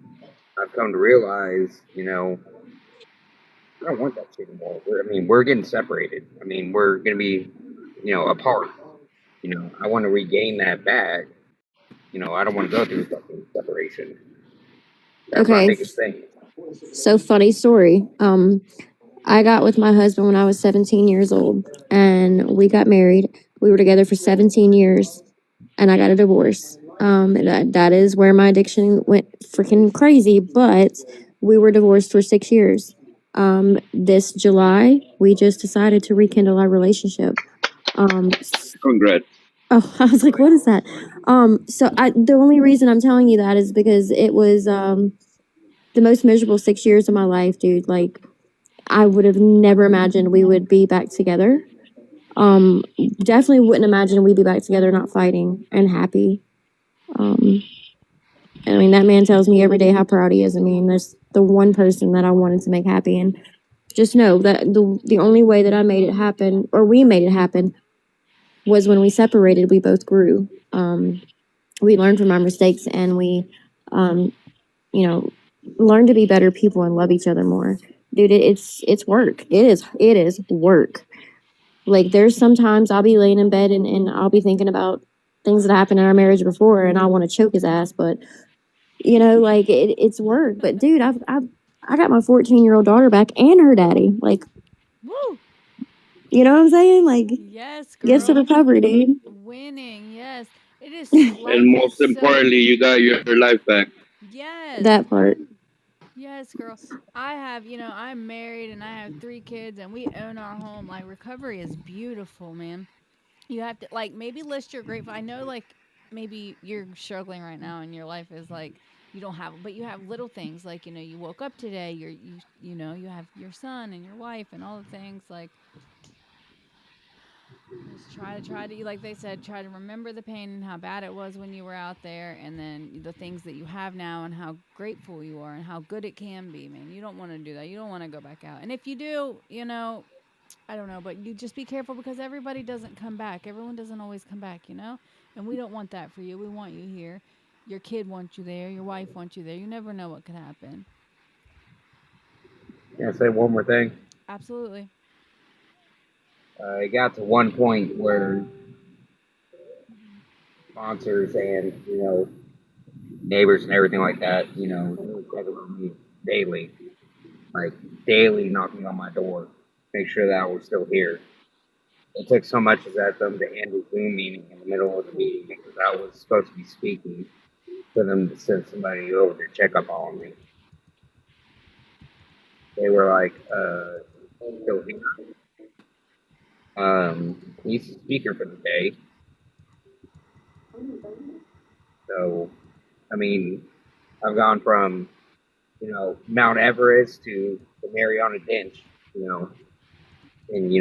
I've come to realize, I don't want that shit anymore. We're getting separated. We're gonna be, apart. I want to regain that back. I don't want to go through fucking separation. That's my Okay, biggest thing. so funny story. I got with my husband when I was 17 years old, and we got married. We were together for 17 years, and I got a divorce. And that is where my addiction went freaking crazy. But we were divorced for 6 years. This July, we just decided to rekindle our relationship. Congrats. Oh, I was like, what is that? The only reason I'm telling you that is because it was the most miserable 6 years of my life, dude. Like, I would have never imagined we would be back together. Definitely wouldn't imagine we'd be back together, not fighting and happy. That man tells me every day how proud he is of me, and that's the one person that I wanted to make happy. And just know that the only way that I made it happen, or we made it happen, was when we separated. We both grew. We learned from our mistakes, and we, learned to be better people and love each other more. Dude, it's work. It is work. Like, there's sometimes I'll be laying in bed and I'll be thinking about things that happened in our marriage before, and I want to choke his ass. But it's work. But dude, I got my 14-year-old daughter back and her daddy. Like, Woo! you know what I'm saying? Like, Yes, girl. gifts of recovery, dude. Winning, yes. It is. And most importantly, you got your life back. Yes. That part. Yes. Yes, girl. I have, I'm married and I have 3 kids and we own our home. Like, recovery is beautiful, man. You have to, like, maybe list your grateful. I know, like, maybe you're struggling right now and your life is like, you don't have, but you have little things like, you woke up today, you have your son and your wife and all the things. Like, just try to, like they said, try to remember the pain and how bad it was when you were out there, and then the things that you have now and how grateful you are and how good it can be, man. You don't want to do that. You don't want to go back out. And if you do, I don't know, but you just be careful because everybody doesn't come back. Everyone doesn't always come back, And we don't want that for you. We want you here. Your kid wants you there. Your wife wants you there. You never know what could happen. Can I say one more thing? Absolutely. It got to one point where sponsors and, neighbors and everything like that, they were checking on me daily, like daily knocking on my door, make sure that I was still here. It took so much as that them to end a Zoom meeting in the middle of the meeting because I was supposed to be speaking for them to send somebody over to check up on me. They were like, still here. He's the speaker for the day. So, I mean, I've gone from, Mount Everest to the Mariana Trench, and,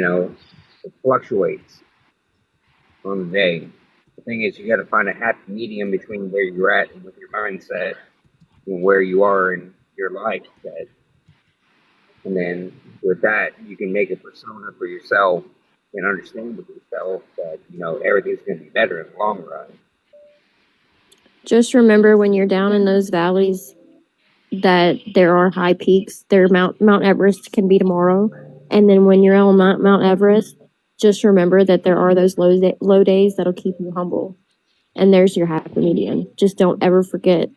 it fluctuates on the day. The thing is, you got to find a happy medium between where you're at and with your mindset and where you are in your life set. And then with that, you can make a persona for yourself and understand with yourself that, everything's going to be better in the long run. Just remember when you're down in those valleys that there are high peaks. Mount Everest can be tomorrow. And then when you're on Mount Everest, just remember that there are those low days that'll keep you humble. And there's your happy medium. Just don't ever forget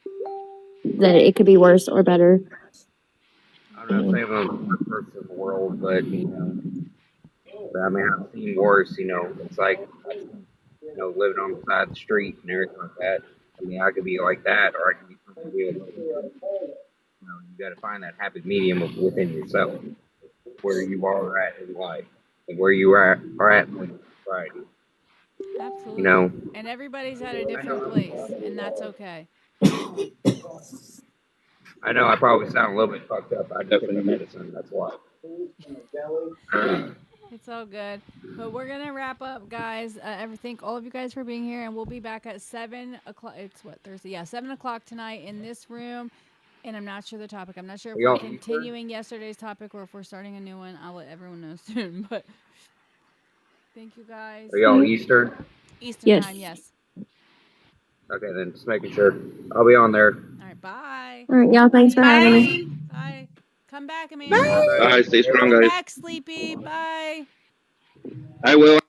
that it could be worse or better. I'm not saying I'm the worst person in the world, but, I mean, I've seen worse, it's like, living on the side of the street and everything like that. I mean, I could be like that, or I could be something good. You got to find that happy medium within yourself, where you are at in life, and where you are at in society. Absolutely. And everybody's at a different place, and that's okay. I know I probably sound a little bit fucked up. I took the medicine, that's why. It's all good. But we're going to wrap up, guys. I thank all of you guys for being here, and we'll be back at 7 o'clock. It's what, Thursday? Yeah, 7 o'clock tonight in this room. And I'm not sure the topic. I'm not sure if we're continuing yesterday's topic or if we're starting a new one. I'll let everyone know soon. But thank you, guys. Are y'all Eastern? Eastern time, yes. Okay, then just making sure. I'll be on there. All right, bye. All right, y'all. Thanks for having me. Bye. Come back, Amanda. Bye. Stay strong, Come guys. back, Sleepy. Bye. I will.